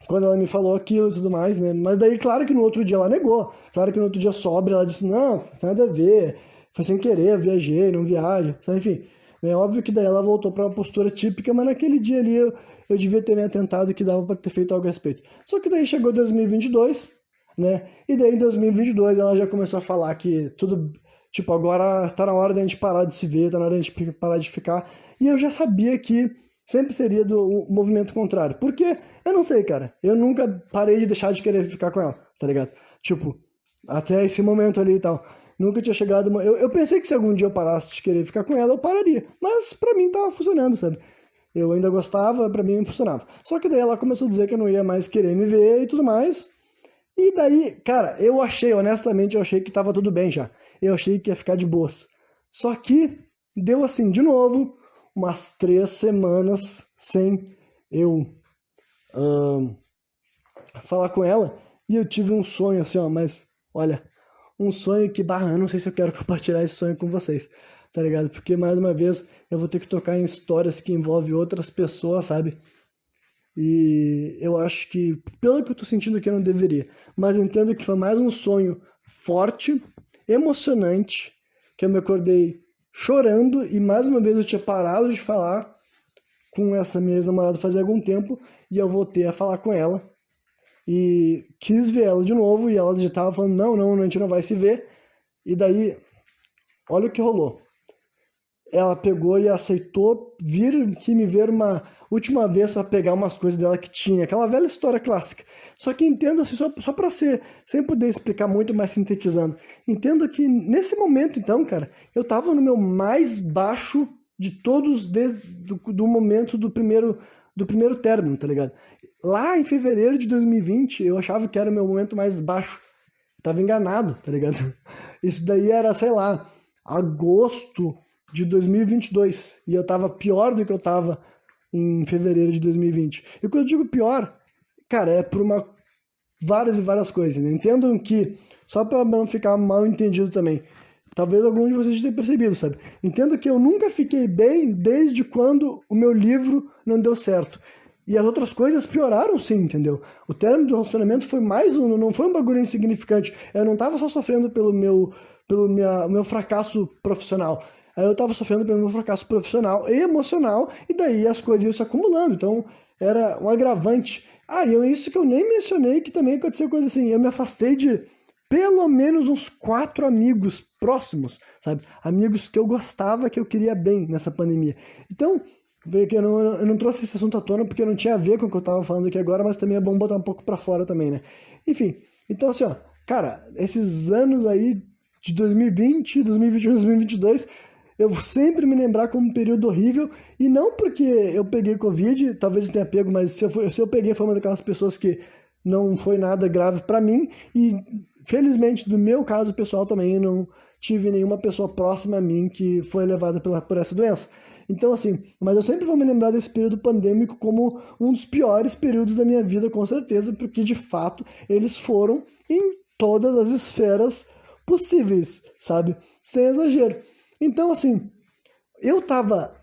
quando ela me falou aquilo e tudo mais, né? Mas daí, claro que no outro dia ela negou. Claro que no outro dia sóbria ela disse, não, não tem nada a ver, foi sem querer, eu viajei, não viajo. Enfim, é óbvio que daí ela voltou para uma postura típica, mas naquele dia ali eu devia ter me atentado que dava para ter feito algo a respeito. Só que daí chegou 2022, né? E daí em 2022 ela já começou a falar que tudo, tipo, agora tá na hora da gente parar de se ver, tá na hora da gente parar de ficar. E eu já sabia que sempre seria do movimento contrário. Porque, eu não sei, cara. Eu nunca parei de deixar de querer ficar com ela, tá ligado? Tipo, até esse momento ali e tal. Nunca tinha chegado... Eu pensei que se algum dia eu parasse de querer ficar com ela, eu pararia. Mas pra mim tava funcionando, sabe? Eu ainda gostava, pra mim funcionava. Só que daí ela começou a dizer que eu não ia mais querer me ver e tudo mais. E daí, cara, honestamente, eu achei que tava tudo bem já. Eu achei que ia ficar de boas. Só que deu assim, de novo, umas 3 semanas sem eu falar com ela. E eu tive um sonho assim, ó, mas olha, um sonho que, eu não sei se eu quero compartilhar esse sonho com vocês, tá ligado? Porque, mais uma vez, eu vou ter que tocar em histórias que envolvem outras pessoas, sabe? E eu acho que, pelo que eu tô sentindo aqui, eu não deveria. Mas entendo que foi mais um sonho forte, emocionante, que eu me acordei chorando e mais uma vez eu tinha parado de falar com essa minha ex-namorada fazia algum tempo e eu voltei a falar com ela e quis ver ela de novo e ela já tava falando, não, a gente não vai se ver. E daí, olha o que rolou. Ela pegou e aceitou vir que me ver uma última vez para pegar umas coisas dela que tinha, aquela velha história clássica. Só que entendo assim, só para ser, sem poder explicar muito, mas sintetizando. Entendo que nesse momento, então, cara, eu tava no meu mais baixo de todos desde do momento do primeiro término, tá ligado? Lá em fevereiro de 2020, eu achava que era o meu momento mais baixo. Eu tava enganado, tá ligado? Isso daí era, sei lá, agosto de 2022. E eu tava pior do que eu tava em fevereiro de 2020. E quando eu digo pior, cara, é por várias e várias coisas, né? Entendam que, só para não ficar mal entendido também, talvez algum de vocês tenha percebido, sabe? Entendo que eu nunca fiquei bem desde quando o meu livro não deu certo. E as outras coisas pioraram sim, entendeu? O término do relacionamento foi não foi um bagulho insignificante. Eu não tava só sofrendo pelo meu fracasso profissional. Aí eu tava sofrendo pelo meu fracasso profissional e emocional, e daí as coisas iam se acumulando. Então, era um agravante. E isso que eu nem mencionei, que também aconteceu coisa assim. Eu me afastei de pelo menos uns 4 amigos próximos, sabe? Amigos que eu gostava, que eu queria bem nessa pandemia. Então, eu não trouxe esse assunto à tona porque não tinha a ver com o que eu tava falando aqui agora, mas também é bom botar um pouco pra fora também, né? Enfim, então assim, ó, cara, esses anos aí de 2020, 2021, 2022, eu vou sempre me lembrar como um período horrível, e não porque eu peguei Covid, talvez eu tenha pego, mas se eu peguei foi uma daquelas pessoas que não foi nada grave pra mim, e felizmente, no meu caso pessoal também, eu não tive nenhuma pessoa próxima a mim que foi levada por essa doença. Então, assim, mas eu sempre vou me lembrar desse período pandêmico como um dos piores períodos da minha vida, com certeza, porque de fato eles foram em todas as esferas possíveis, sabe? Sem exagero. Então, assim, eu tava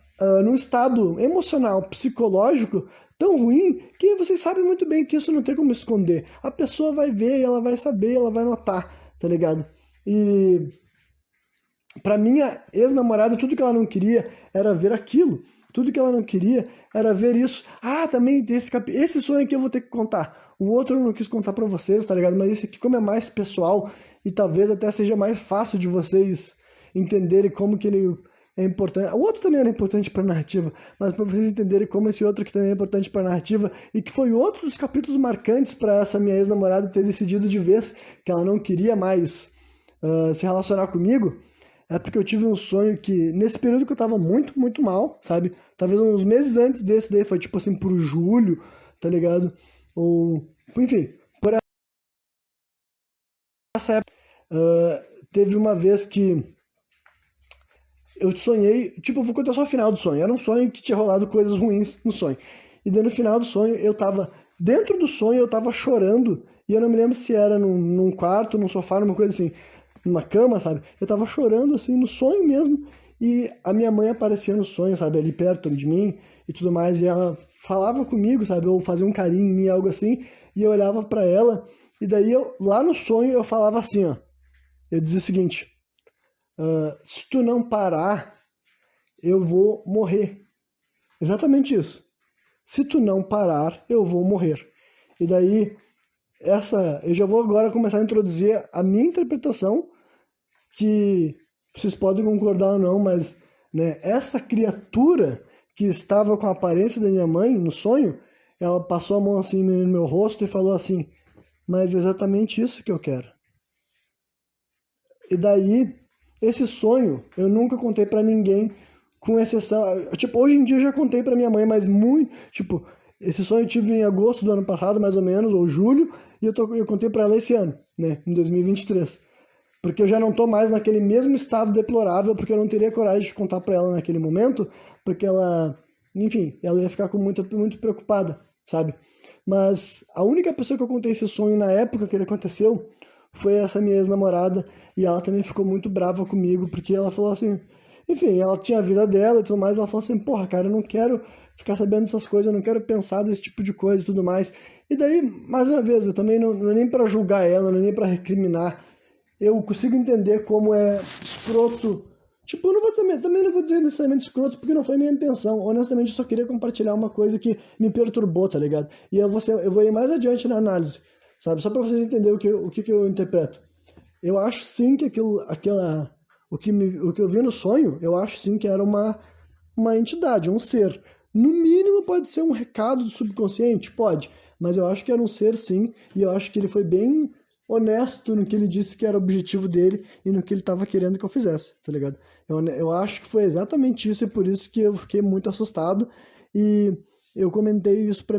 num estado emocional, psicológico tão ruim que vocês sabem muito bem que isso não tem como esconder. A pessoa vai ver, ela vai saber, ela vai notar, tá ligado? E pra minha ex-namorada, tudo que ela não queria era ver aquilo. Tudo que ela não queria era ver isso. Também tem esse sonho aqui eu vou ter que contar. O outro eu não quis contar pra vocês, tá ligado? Mas esse aqui, como é mais pessoal e talvez até seja mais fácil de vocês entenderem como que ele é importante. O outro também era importante para a narrativa, mas para vocês entenderem como esse outro que também é importante para a narrativa e que foi outro dos capítulos marcantes para essa minha ex-namorada ter decidido de vez que ela não queria mais se relacionar comigo, é porque eu tive um sonho que, nesse período que eu tava muito, muito mal, sabe? Talvez uns meses antes desse daí, foi tipo assim, pro julho, tá ligado? Ou, enfim, por essa época, teve uma vez que eu sonhei, tipo, eu vou contar só o final do sonho. Era um sonho que tinha rolado coisas ruins no sonho. E daí no final do sonho, eu tava, dentro do sonho, eu tava chorando, e eu não me lembro se era num quarto, num sofá, numa coisa assim, numa cama, sabe? Eu tava chorando, assim, no sonho mesmo, e a minha mãe aparecia no sonho, sabe? Ali perto de mim e tudo mais, e ela falava comigo, sabe? Ou fazia um carinho em mim, algo assim, e eu olhava pra ela, e daí eu, lá no sonho, eu falava assim, ó. Eu dizia o seguinte, se tu não parar, eu vou morrer. Exatamente isso. Se tu não parar, eu vou morrer. E daí, eu já vou agora começar a introduzir a minha interpretação, que vocês podem concordar ou não, mas né, essa criatura que estava com a aparência da minha mãe no sonho, ela passou a mão assim no meu rosto e falou assim, mas é exatamente isso que eu quero. E daí, esse sonho, eu nunca contei pra ninguém, com exceção, tipo, hoje em dia eu já contei pra minha mãe, mas muito, tipo, esse sonho eu tive em agosto do ano passado, mais ou menos, ou julho, e eu contei pra ela esse ano, né, em 2023. Porque eu já não tô mais naquele mesmo estado deplorável, porque eu não teria coragem de contar pra ela naquele momento, porque ela, enfim, ela ia ficar muito preocupada, sabe? Mas a única pessoa que eu contei esse sonho na época que ele aconteceu foi essa minha ex-namorada, e ela também ficou muito brava comigo, porque ela falou assim, enfim, ela tinha a vida dela e tudo mais, ela falou assim, porra, cara, eu não quero ficar sabendo dessas coisas, eu não quero pensar desse tipo de coisa e tudo mais. E daí, mais uma vez, eu também não é nem pra julgar ela, não é nem pra recriminar, eu consigo entender como é escroto. Tipo, eu não vou também não vou dizer necessariamente escroto, porque não foi minha intenção. Honestamente, eu só queria compartilhar uma coisa que me perturbou, tá ligado? E eu vou ir mais adiante na análise, sabe? Só pra vocês entenderem o que eu interpreto. Eu acho sim que o que eu vi no sonho, eu acho sim que era uma entidade, um ser. No mínimo pode ser um recado do subconsciente, pode, mas eu acho que era um ser sim, e eu acho que ele foi bem honesto no que ele disse que era o objetivo dele e no que ele estava querendo que eu fizesse, tá ligado? Eu acho que foi exatamente isso e por isso que eu fiquei muito assustado e eu comentei isso pra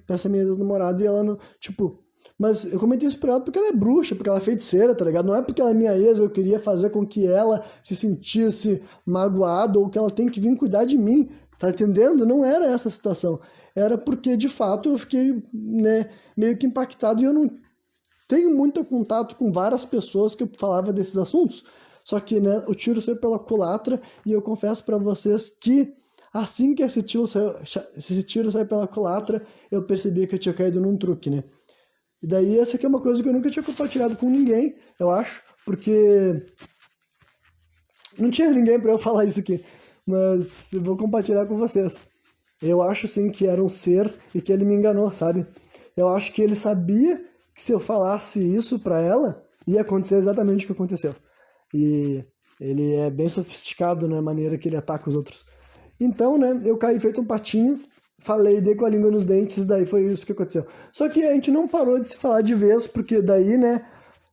essa minha ex-namorada e ela, não, tipo, mas eu comentei isso pra ela porque ela é bruxa, porque ela é feiticeira, tá ligado? Não é porque ela é minha ex, eu queria fazer com que ela se sentisse magoada ou que ela tem que vir cuidar de mim, tá entendendo? Não era essa a situação. Era porque, de fato, eu fiquei, né, meio que impactado e eu não tenho muito contato com várias pessoas que eu falava desses assuntos. Só que, né, o tiro saiu pela culatra e eu confesso pra vocês que assim que esse tiro saiu pela culatra, eu percebi que eu tinha caído num truque, né? E daí essa aqui é uma coisa que eu nunca tinha compartilhado com ninguém, eu acho, porque não tinha ninguém para eu falar isso aqui, mas eu vou compartilhar com vocês. Eu acho sim que era um ser e que ele me enganou, sabe? Eu acho que ele sabia que se eu falasse isso para ela, ia acontecer exatamente o que aconteceu. E ele é bem sofisticado na maneira que ele ataca os outros. Então, né, eu caí feito um patinho, falei, dei com a língua nos dentes, daí foi isso que aconteceu. Só que a gente não parou de se falar de vez, porque daí, né,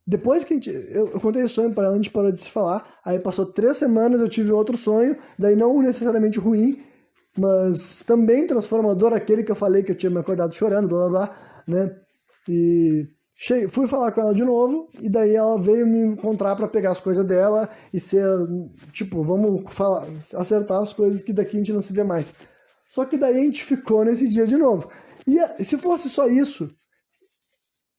depois que eu contei o sonho para ela, a gente parou de se falar, aí passou 3 semanas, eu tive outro sonho, daí não necessariamente ruim, mas também transformador, aquele que eu falei que eu tinha me acordado chorando, blá blá blá, né, e fui falar com ela de novo, e daí ela veio me encontrar para pegar as coisas dela e ser, tipo, vamos falar, acertar as coisas que daqui a gente não se vê mais. Só que daí a gente ficou nesse dia de novo. E se fosse só isso,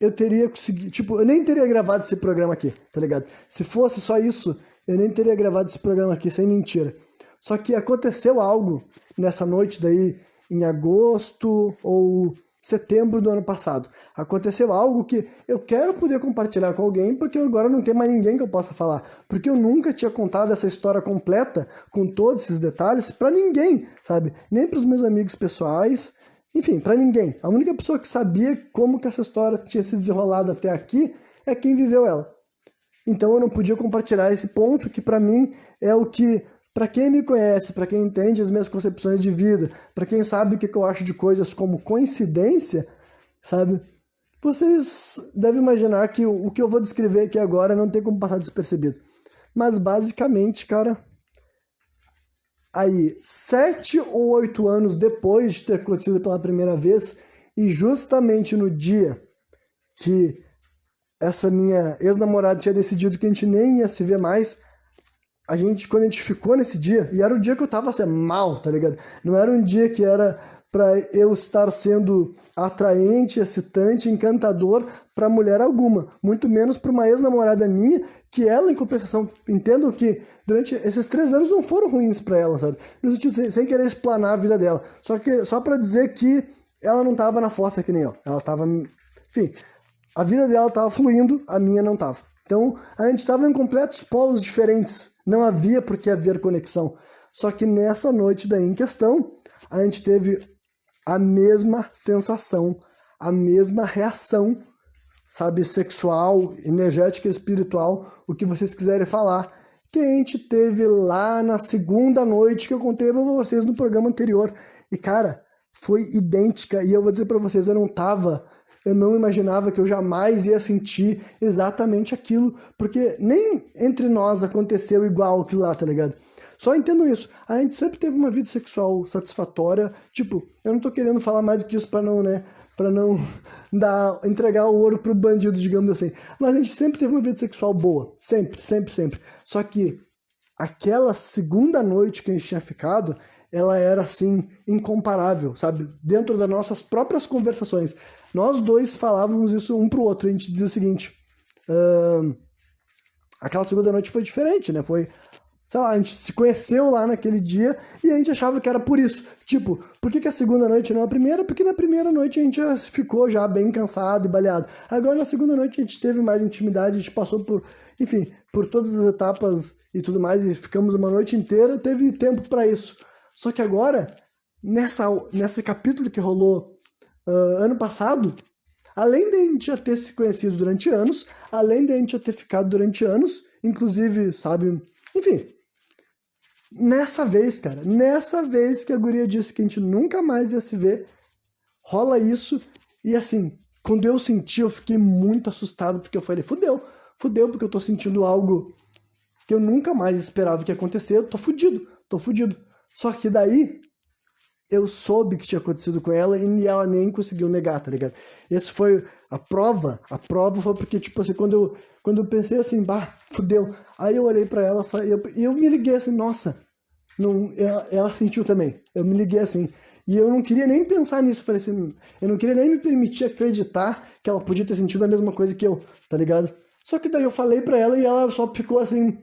eu teria conseguido, tipo, eu nem teria gravado esse programa aqui, tá ligado? Se fosse só isso, eu nem teria gravado esse programa aqui, sem mentira. Só que aconteceu algo nessa noite daí, em agosto ou setembro do ano passado. Aconteceu algo que eu quero poder compartilhar com alguém, porque agora não tem mais ninguém que eu possa falar. Porque eu nunca tinha contado essa história completa, com todos esses detalhes, pra ninguém, sabe? Nem pros meus amigos pessoais, enfim, pra ninguém. A única pessoa que sabia como que essa história tinha se desenrolado até aqui é quem viveu ela. Então eu não podia compartilhar esse ponto que pra mim é o que Para quem me conhece, para quem entende as minhas concepções de vida, para quem sabe o que eu acho de coisas como coincidência, sabe? Vocês devem imaginar que o que eu vou descrever aqui agora não tem como passar despercebido. Mas basicamente, cara, aí 7 ou 8 anos depois de ter acontecido pela primeira vez, e justamente no dia que essa minha ex-namorada tinha decidido que a gente nem ia se ver mais, quando a gente ficou nesse dia, e era o dia que eu tava assim, mal, tá ligado? Não era um dia que era pra eu estar sendo atraente, excitante, encantador pra mulher alguma, muito menos pra uma ex-namorada minha, que ela, em compensação, entendo que durante esses 3 anos não foram ruins pra ela, sabe? No sentido, sem querer explanar a vida dela, só pra dizer que ela não tava na fossa que nem eu, ela tava, enfim, a vida dela tava fluindo, a minha não tava. Então, a gente estava em completos polos diferentes. Não havia por que haver conexão. Só que nessa noite daí em questão, a gente teve a mesma sensação, a mesma reação, sabe, sexual, energética, espiritual, o que vocês quiserem falar, que a gente teve lá na segunda noite que eu contei pra vocês no programa anterior. E, cara, foi idêntica. E eu vou dizer pra vocês, eu não imaginava que eu jamais ia sentir exatamente aquilo, porque nem entre nós aconteceu igual aquilo lá, tá ligado? Só entendo isso. A gente sempre teve uma vida sexual satisfatória. Tipo, eu não tô querendo falar mais do que isso pra não, né? Pra não entregar o ouro pro bandido, digamos assim. Mas a gente sempre teve uma vida sexual boa. Sempre, sempre, sempre. Só que aquela segunda noite que a gente tinha ficado, ela era, assim, incomparável, sabe? Dentro das nossas próprias conversações. Nós dois falávamos isso um pro outro. A gente dizia o seguinte... aquela segunda noite foi diferente, né? Foi... Sei lá, a gente se conheceu lá naquele dia e a gente achava que era por isso. Tipo, por que a segunda noite não é a primeira? Porque na primeira noite a gente já ficou já bem cansado e baleado. Agora na segunda noite a gente teve mais intimidade, a gente passou por, enfim, por todas as etapas e tudo mais, e ficamos uma noite inteira, teve tempo pra isso. Só que agora, nesse capítulo que rolou ano passado, além de a gente já ter se conhecido durante anos, além de a gente já ter ficado durante anos, inclusive, sabe, enfim... Nessa vez, cara, nessa vez que a guria disse que a gente nunca mais ia se ver, rola isso, e assim, quando eu senti, eu fiquei muito assustado, porque eu falei, fudeu, porque eu tô sentindo algo que eu nunca mais esperava que ia acontecer, eu tô fudido. Só que daí, eu soube que tinha acontecido com ela e ela nem conseguiu negar, tá ligado? Esse foi a prova foi porque, tipo assim, quando eu pensei assim, bah, fudeu, aí eu olhei pra ela e eu me liguei assim, nossa, não, ela sentiu também, eu me liguei assim, e eu não queria nem pensar nisso, eu falei assim, eu não queria nem me permitir acreditar que ela podia ter sentido a mesma coisa que eu, tá ligado? Só que daí eu falei pra ela e ela só ficou assim,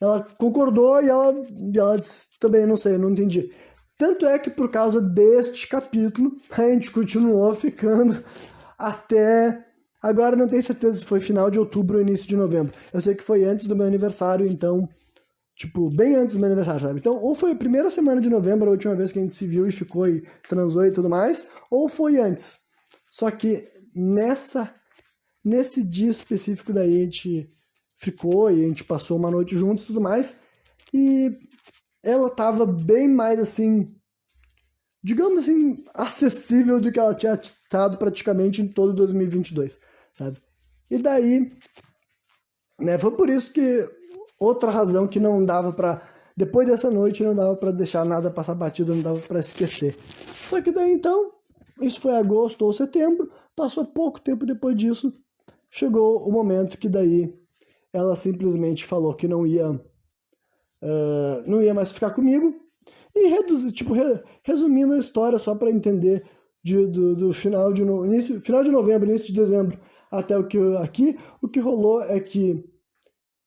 ela concordou e ela disse, também, não sei, eu não entendi. Tanto é que por causa deste capítulo, a gente continuou ficando até... Agora não tenho certeza se foi final de outubro ou início de novembro. Eu sei que foi antes do meu aniversário, então... Tipo, bem antes do meu aniversário, sabe? Então, ou foi a primeira semana de novembro, a última vez que a gente se viu e ficou e transou e tudo mais, ou foi antes. Só que nesse dia específico daí a gente ficou e a gente passou uma noite juntos e tudo mais, e ela tava bem mais assim, digamos assim, acessível do que ela tinha estado praticamente em todo 2022, sabe? E daí, né, foi por isso que outra razão que não dava pra... Depois dessa noite não dava pra deixar nada passar batido, não dava pra esquecer. Só que daí então, isso foi agosto ou setembro, passou pouco tempo depois disso, chegou o momento que daí ela simplesmente falou que não ia mais ficar comigo. E resumindo a história, só para entender do final de novembro, início de dezembro, até o que rolou é que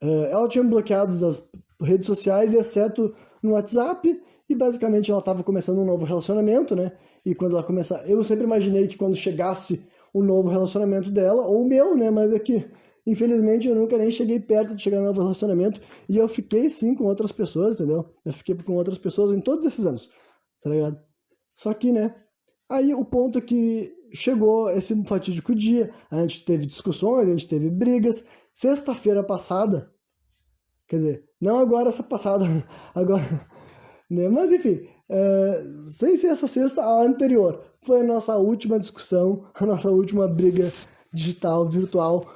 ela tinha me bloqueado das redes sociais, exceto no WhatsApp, e basicamente ela estava começando um novo relacionamento, né? E quando ela começar, eu sempre imaginei que quando chegasse o novo relacionamento dela, ou o meu, né? Mas é que, infelizmente, eu nunca nem cheguei perto de chegar no novo relacionamento, e eu fiquei sim com outras pessoas, entendeu? Eu fiquei com outras pessoas em todos esses anos, tá ligado? Só que, né? Aí o ponto é que chegou esse fatídico dia, a gente teve discussões, a gente teve brigas. Sexta-feira passada, quer dizer, Não agora essa passada, agora, né? Mas enfim, sem ser essa sexta, a anterior foi a nossa última discussão, a nossa última briga digital, virtual,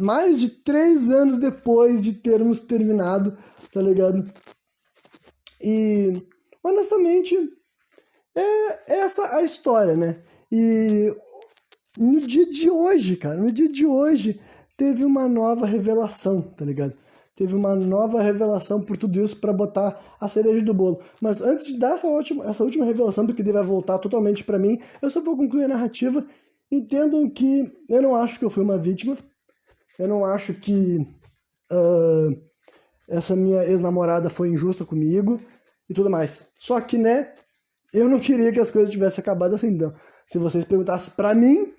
mais de 3 anos depois de termos terminado, tá ligado? E, honestamente, é essa a história, né? E no dia de hoje, cara, no dia de hoje, teve uma nova revelação, tá ligado? Teve uma nova revelação por tudo isso pra botar a cereja do bolo. Mas antes de dar essa última revelação, porque ele vai voltar totalmente pra mim, eu só vou concluir a narrativa. Entendam que eu não acho que eu fui uma vítima. Eu não acho que essa minha ex-namorada foi injusta comigo e tudo mais. Só que, né, eu não queria que as coisas tivessem acabado assim. Então, se vocês perguntassem pra mim,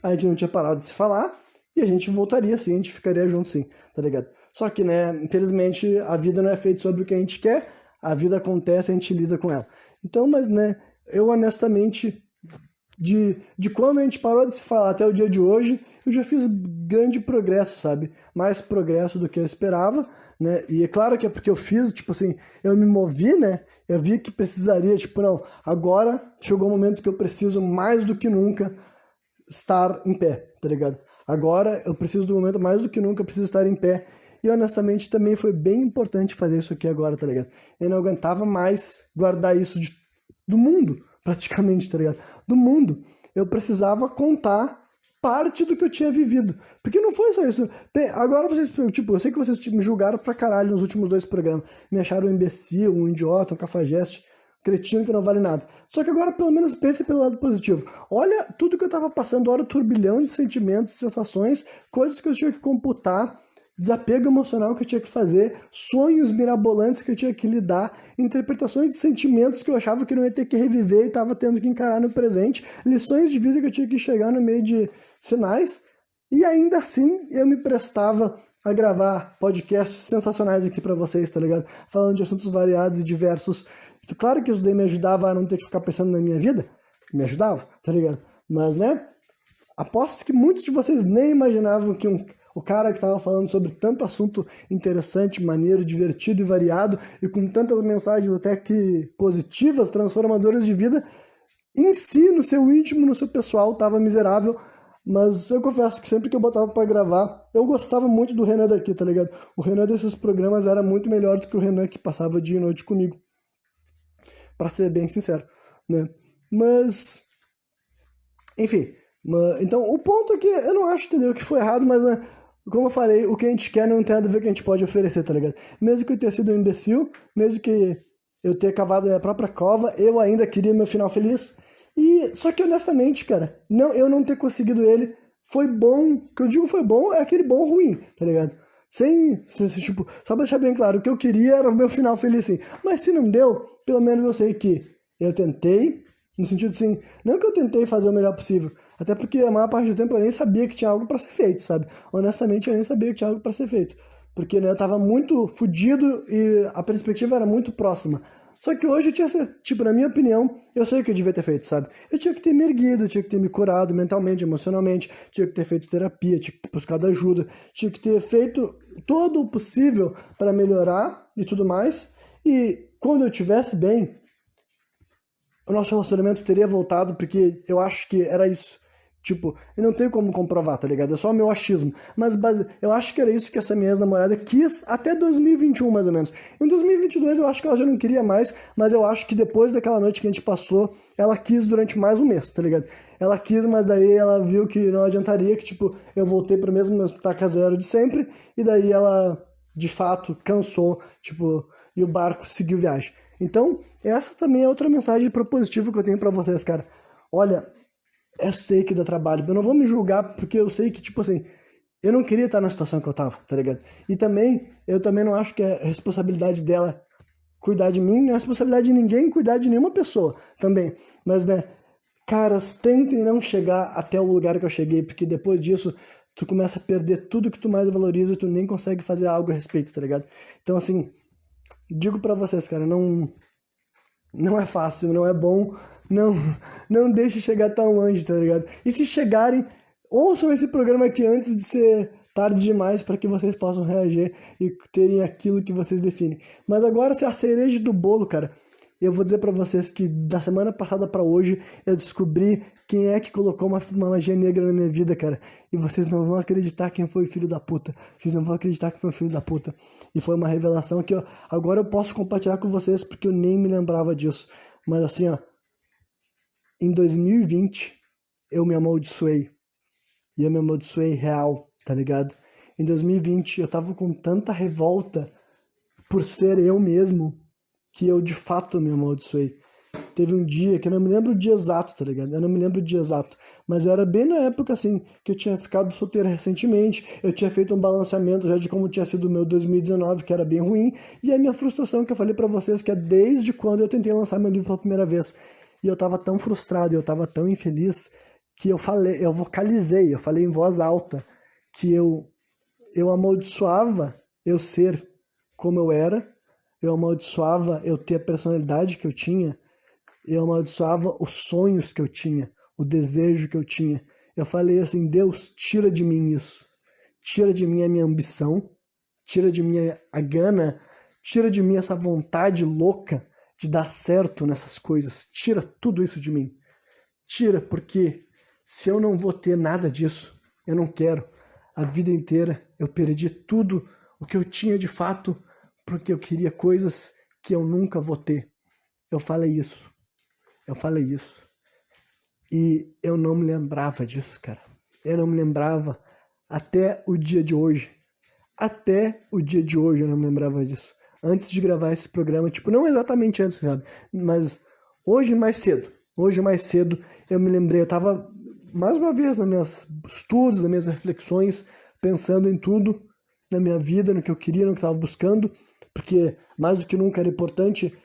a gente não tinha parado de se falar e a gente voltaria sim, a gente ficaria junto sim, tá ligado? Só que, né, infelizmente, a vida não é feita sobre o que a gente quer, a vida acontece, a gente lida com ela. Então, mas, né, eu honestamente, de quando a gente parou de se falar até o dia de hoje, eu já fiz grande progresso, sabe? Mais progresso do que eu esperava, né? E é claro que é porque eu fiz, tipo assim, eu me movi, né? Eu vi que precisaria, tipo, não, agora chegou o momento que eu preciso mais do que nunca estar em pé, tá ligado? Agora eu preciso do momento mais do que nunca, eu preciso estar em pé. E honestamente também foi bem importante fazer isso aqui agora, tá ligado? Eu não aguentava mais guardar isso do mundo, praticamente, tá ligado? Do mundo. Eu precisava contar parte do que eu tinha vivido. Porque não foi só isso. Bem, agora vocês, tipo, eu sei que vocês me julgaram pra caralho nos últimos 2 programas. Me acharam um imbecil, um idiota, um cafajeste, cretino que não vale nada. Só que agora pelo menos pense pelo lado positivo. Olha tudo que eu tava passando, olha o turbilhão de sentimentos, sensações, coisas que eu tinha que computar, desapego emocional que eu tinha que fazer, sonhos mirabolantes que eu tinha que lidar, interpretações de sentimentos que eu achava que não ia ter que reviver e estava tendo que encarar no presente, lições de vida que eu tinha que chegar no meio de sinais, e ainda assim eu me prestava a gravar podcasts sensacionais aqui para vocês, tá ligado? Falando de assuntos variados e diversos. Claro que isso daí me ajudava a não ter que ficar pensando na minha vida, me ajudava, tá ligado? Mas, né, aposto que muitos de vocês nem imaginavam que o cara que estava falando sobre tanto assunto interessante, maneiro, divertido e variado, e com tantas mensagens até que positivas, transformadoras de vida, em si, no seu íntimo, no seu pessoal, estava miserável. Mas eu confesso que sempre que eu botava para gravar, eu gostava muito do Renan daqui, tá ligado? O Renan desses programas era muito melhor do que o Renan que passava dia e noite comigo, para ser bem sincero, né? Mas, enfim, então o ponto é que eu não acho, entendeu, que foi errado, mas, né, como eu falei, o que a gente quer não tem nada a ver com o que a gente pode oferecer, tá ligado? Mesmo que eu tenha sido um imbecil, mesmo que eu tenha cavado minha própria cova, eu ainda queria meu final feliz. E só que honestamente, cara, não, eu não ter conseguido ele foi bom. O que eu digo foi bom é aquele bom ruim, tá ligado? Tipo, só pra deixar bem claro, o que eu queria era o meu final feliz, assim. Mas se não deu, pelo menos eu sei que eu tentei, no sentido assim, não que eu tentei fazer o melhor possível, até porque a maior parte do tempo eu nem sabia que tinha algo pra ser feito, sabe? Honestamente, eu nem sabia que tinha algo pra ser feito. Porque, né, eu tava muito fudido e a perspectiva era muito próxima. Só que hoje eu tinha, tipo, na minha opinião, eu sei o que eu devia ter feito, sabe? Eu tinha que ter me erguido, eu tinha que ter me curado mentalmente, emocionalmente, tinha que ter feito terapia, tinha que ter buscado ajuda, tinha que ter feito todo o possível para melhorar e tudo mais. E quando eu estivesse bem, o nosso relacionamento teria voltado, porque eu acho que era isso. Tipo, eu não tenho como comprovar, tá ligado? É só o meu achismo. Mas eu acho que era isso que essa minha ex-namorada quis até 2021, mais ou menos. Em 2022 eu acho que ela já não queria mais, mas eu acho que depois daquela noite que a gente passou, ela quis durante mais um mês, tá ligado? Ela quis, mas daí ela viu que não adiantaria, que tipo, eu voltei pro mesmo estaca zero de sempre, e daí ela, de fato, cansou, tipo, e o barco seguiu viagem. Então, essa também é outra mensagem propositiva que eu tenho pra vocês, cara. Olha, eu sei que dá trabalho, eu não vou me julgar porque eu sei que, tipo assim, eu não queria estar na situação que eu tava, tá ligado? E também, eu também não acho que é responsabilidade dela cuidar de mim, não é responsabilidade de ninguém cuidar de nenhuma pessoa também. Mas, né, caras, tentem não chegar até o lugar que eu cheguei, porque depois disso, tu começa a perder tudo que tu mais valoriza e tu nem consegue fazer algo a respeito, tá ligado? Então, assim, digo pra vocês, cara, não é fácil, não é bom, não, não deixe chegar tão longe, tá ligado? E se chegarem, ouçam esse programa aqui antes de ser tarde demais para que vocês possam reagir e terem aquilo que vocês definem. Mas agora, se a cereja do bolo, cara, eu vou dizer para vocês que da semana passada para hoje eu descobri quem é que colocou uma magia negra na minha vida, cara. E vocês não vão acreditar quem foi o filho da puta. Vocês não vão acreditar que foi o filho da puta. E foi uma revelação que agora eu posso compartilhar com vocês porque eu nem me lembrava disso. Mas assim, ó, em 2020 eu me amaldiçoei. E eu me amaldiçoei real, tá ligado? Em 2020 eu tava com tanta revolta por ser eu mesmo que eu de fato me amaldiçoei. Teve um dia que eu não me lembro o dia exato, tá ligado? Eu não me lembro o dia exato. Mas era bem na época, assim, que eu tinha ficado solteiro recentemente. Eu tinha feito um balanceamento já de como tinha sido o meu 2019, que era bem ruim. E a minha frustração que eu falei pra vocês, que é desde quando eu tentei lançar meu livro pela primeira vez. E eu tava tão frustrado, eu tava tão infeliz, que eu vocalizei, eu falei em voz alta, que eu amaldiçoava eu ser como eu era, eu amaldiçoava eu ter a personalidade que eu tinha, eu amaldiçoava os sonhos que eu tinha, o desejo que eu tinha. Eu falei assim, Deus, tira de mim isso. Tira de mim a minha ambição, tira de mim a gana, tira de mim essa vontade louca de dar certo nessas coisas. Tira tudo isso de mim. Tira, porque se eu não vou ter nada disso, eu não quero. A vida inteira eu perdi tudo o que eu tinha de fato, porque eu queria coisas que eu nunca vou ter. Eu falei isso. E eu não me lembrava disso, cara. Eu não me lembrava até o dia de hoje. Até o dia de hoje eu não me lembrava disso. Antes de gravar esse programa, tipo, não exatamente antes, sabe? Mas hoje mais cedo eu me lembrei, eu tava mais uma vez nos meus estudos, nas minhas reflexões, pensando em tudo na minha vida, no que eu queria, no que eu estava buscando, porque mais do que nunca era importante,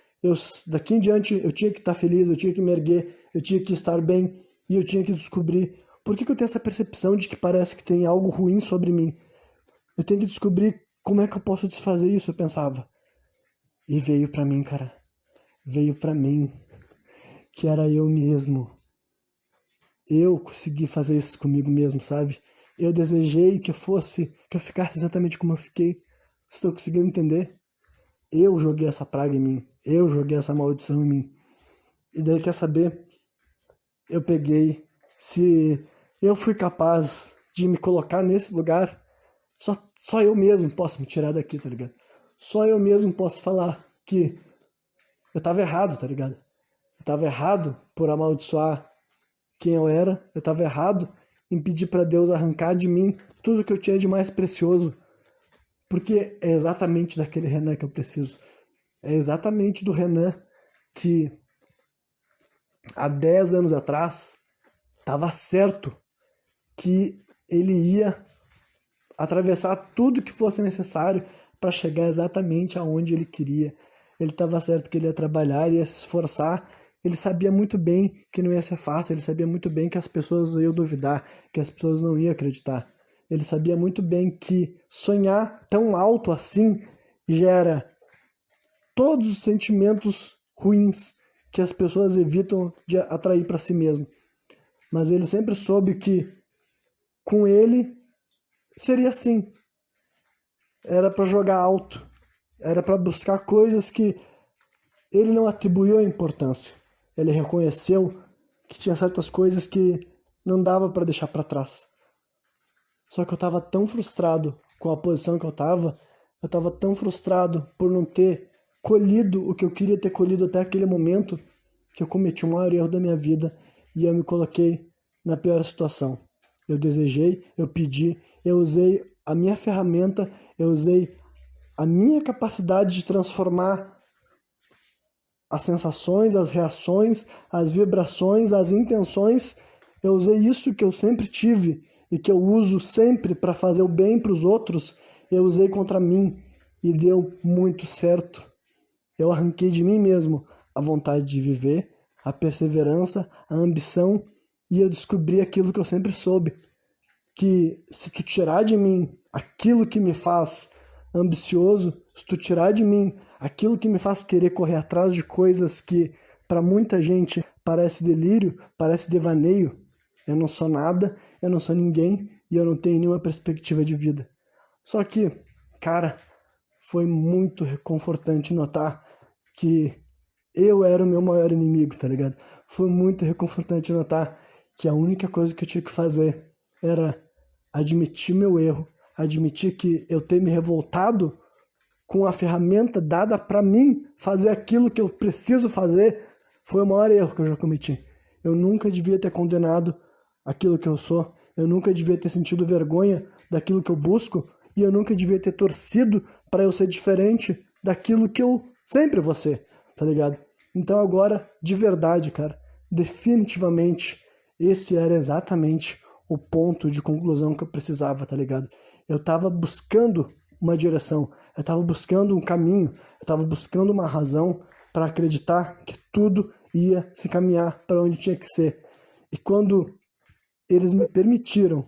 daqui em diante eu tinha que estar feliz, eu tinha que me erguer, eu tinha que estar bem, e eu tinha que descobrir por que eu tenho essa percepção de que parece que tem algo ruim sobre mim. Eu tenho que descobrir como é que eu posso desfazer isso, eu pensava. E veio pra mim, cara. Veio pra mim que era eu mesmo. Eu consegui fazer isso comigo mesmo, sabe? Eu desejei que eu ficasse exatamente como eu fiquei. Estou conseguindo entender? Eu joguei essa praga em mim. Eu joguei essa maldição em mim. E daí, quer saber? Eu peguei. Se eu fui capaz de me colocar nesse lugar, só eu mesmo posso me tirar daqui, tá ligado? Só eu mesmo posso falar que eu tava errado, tá ligado? Eu tava errado por amaldiçoar quem eu era. Eu tava errado em pedir pra Deus arrancar de mim tudo que eu tinha de mais precioso. Porque é exatamente daquele Renan que eu preciso. É exatamente do Renan que há 10 anos atrás tava certo que ele ia atravessar tudo que fosse necessário para chegar exatamente aonde ele queria. Ele estava certo que ele ia trabalhar, ia se esforçar. Ele sabia muito bem que não ia ser fácil, ele sabia muito bem que as pessoas iam duvidar, que as pessoas não iam acreditar. Ele sabia muito bem que sonhar tão alto assim gera todos os sentimentos ruins que as pessoas evitam de atrair para si mesmo. Mas ele sempre soube que com ele seria assim. Era para jogar alto, era para buscar coisas que ele não atribuiu a importância. Ele reconheceu que tinha certas coisas que não dava para deixar para trás. Só que eu estava tão frustrado com a posição que eu estava tão frustrado por não ter colhido o que eu queria ter colhido até aquele momento, que eu cometi o maior erro da minha vida e eu me coloquei na pior situação. Eu desejei, eu pedi, eu usei a minha ferramenta, eu usei a minha capacidade de transformar as sensações, as reações, as vibrações, as intenções. Eu usei isso que eu sempre tive e que eu uso sempre para fazer o bem para os outros. Eu usei contra mim e deu muito certo. Eu arranquei de mim mesmo a vontade de viver, a perseverança, a ambição, e eu descobri aquilo que eu sempre soube, que se tu tirar de mim aquilo que me faz ambicioso, se tu tirar de mim aquilo que me faz querer correr atrás de coisas que para muita gente parece delírio, parece devaneio, eu não sou nada, eu não sou ninguém e eu não tenho nenhuma perspectiva de vida. Só que, cara, foi muito reconfortante notar que eu era o meu maior inimigo, tá ligado? Foi muito reconfortante notar que a única coisa que eu tinha que fazer era admitir meu erro, admitir que eu ter me revoltado com a ferramenta dada pra mim fazer aquilo que eu preciso fazer foi o maior erro que eu já cometi. Eu nunca devia ter condenado aquilo que eu sou, eu nunca devia ter sentido vergonha daquilo que eu busco e eu nunca devia ter torcido para eu ser diferente daquilo que eu sempre vou ser, tá ligado? Então agora, de verdade, cara, definitivamente, esse era exatamente o ponto de conclusão que eu precisava, tá ligado? Eu tava buscando uma direção, eu tava buscando um caminho, eu tava buscando uma razão para acreditar que tudo ia se caminhar para onde tinha que ser. E quando eles me permitiram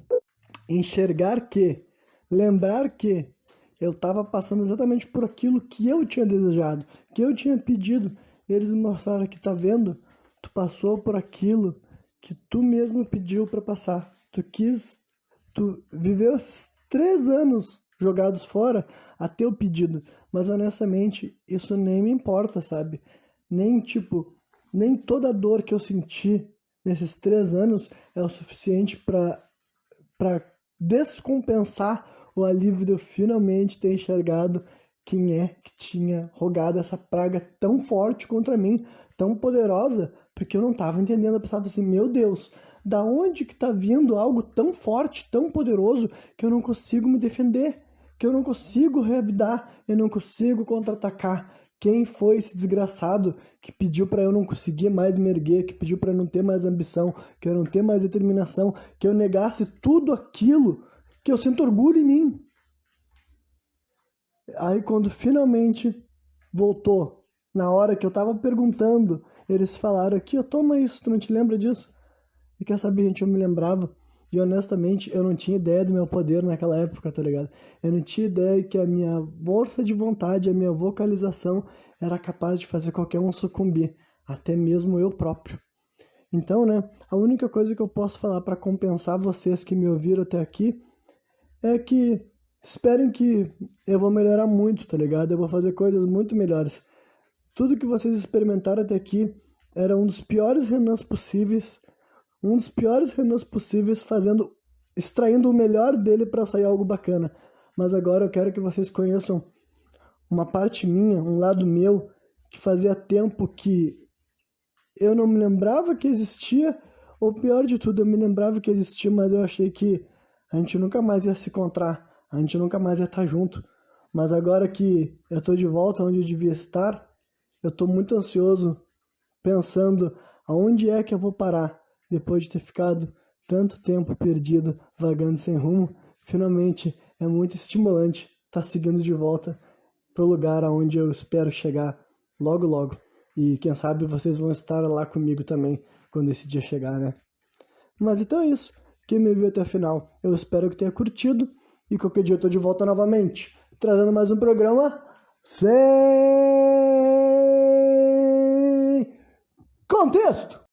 enxergar que, lembrar que eu estava passando exatamente por aquilo que eu tinha desejado, que eu tinha pedido, eles me mostraram que, tá vendo? Tu passou por aquilo que tu mesmo pediu para passar. Tu viveu esses 3 anos jogados fora a teu pedido, mas honestamente isso nem me importa, sabe? Nem toda a dor que eu senti nesses 3 anos é o suficiente para descompensar o alívio de eu finalmente ter enxergado quem é que tinha rogado essa praga tão forte contra mim, tão poderosa, porque eu não estava entendendo. Eu pensava assim, meu Deus, da onde que tá vindo algo tão forte, tão poderoso, que eu não consigo me defender, que eu não consigo revidar, eu não consigo contra-atacar? Quem foi esse desgraçado que pediu para eu não conseguir mais me erguer, que pediu para eu não ter mais ambição, que eu não ter mais determinação, que eu negasse tudo aquilo que eu sinto orgulho em mim? Aí quando finalmente voltou, na hora que eu tava perguntando, eles falaram aqui, toma isso, tu não te lembra disso? E quer saber, gente, eu me lembrava. E honestamente, eu não tinha ideia do meu poder naquela época, tá ligado? Eu não tinha ideia que a minha força de vontade, a minha vocalização era capaz de fazer qualquer um sucumbir, até mesmo eu próprio. Então, né, a única coisa que eu posso falar para compensar vocês que me ouviram até aqui é que esperem que eu vou melhorar muito, tá ligado? Eu vou fazer coisas muito melhores. Tudo que vocês experimentaram até aqui era um dos piores Renans possíveis, extraindo o melhor dele para sair algo bacana. Mas agora eu quero que vocês conheçam uma parte minha, um lado meu, que fazia tempo que eu não me lembrava que existia, ou pior de tudo, eu me lembrava que existia, mas eu achei que a gente nunca mais ia se encontrar, a gente nunca mais ia estar junto. Mas agora que eu tô de volta onde eu devia estar, eu tô muito ansioso, pensando aonde é que eu vou parar depois de ter ficado tanto tempo perdido, vagando sem rumo. Finalmente é muito estimulante estar seguindo de volta pro lugar aonde eu espero chegar logo logo. E quem sabe vocês vão estar lá comigo também quando esse dia chegar, né? Mas então é isso. Quem me viu até o final, eu espero que tenha curtido. E qualquer dia eu tô de volta novamente, trazendo mais um programa sem contexto.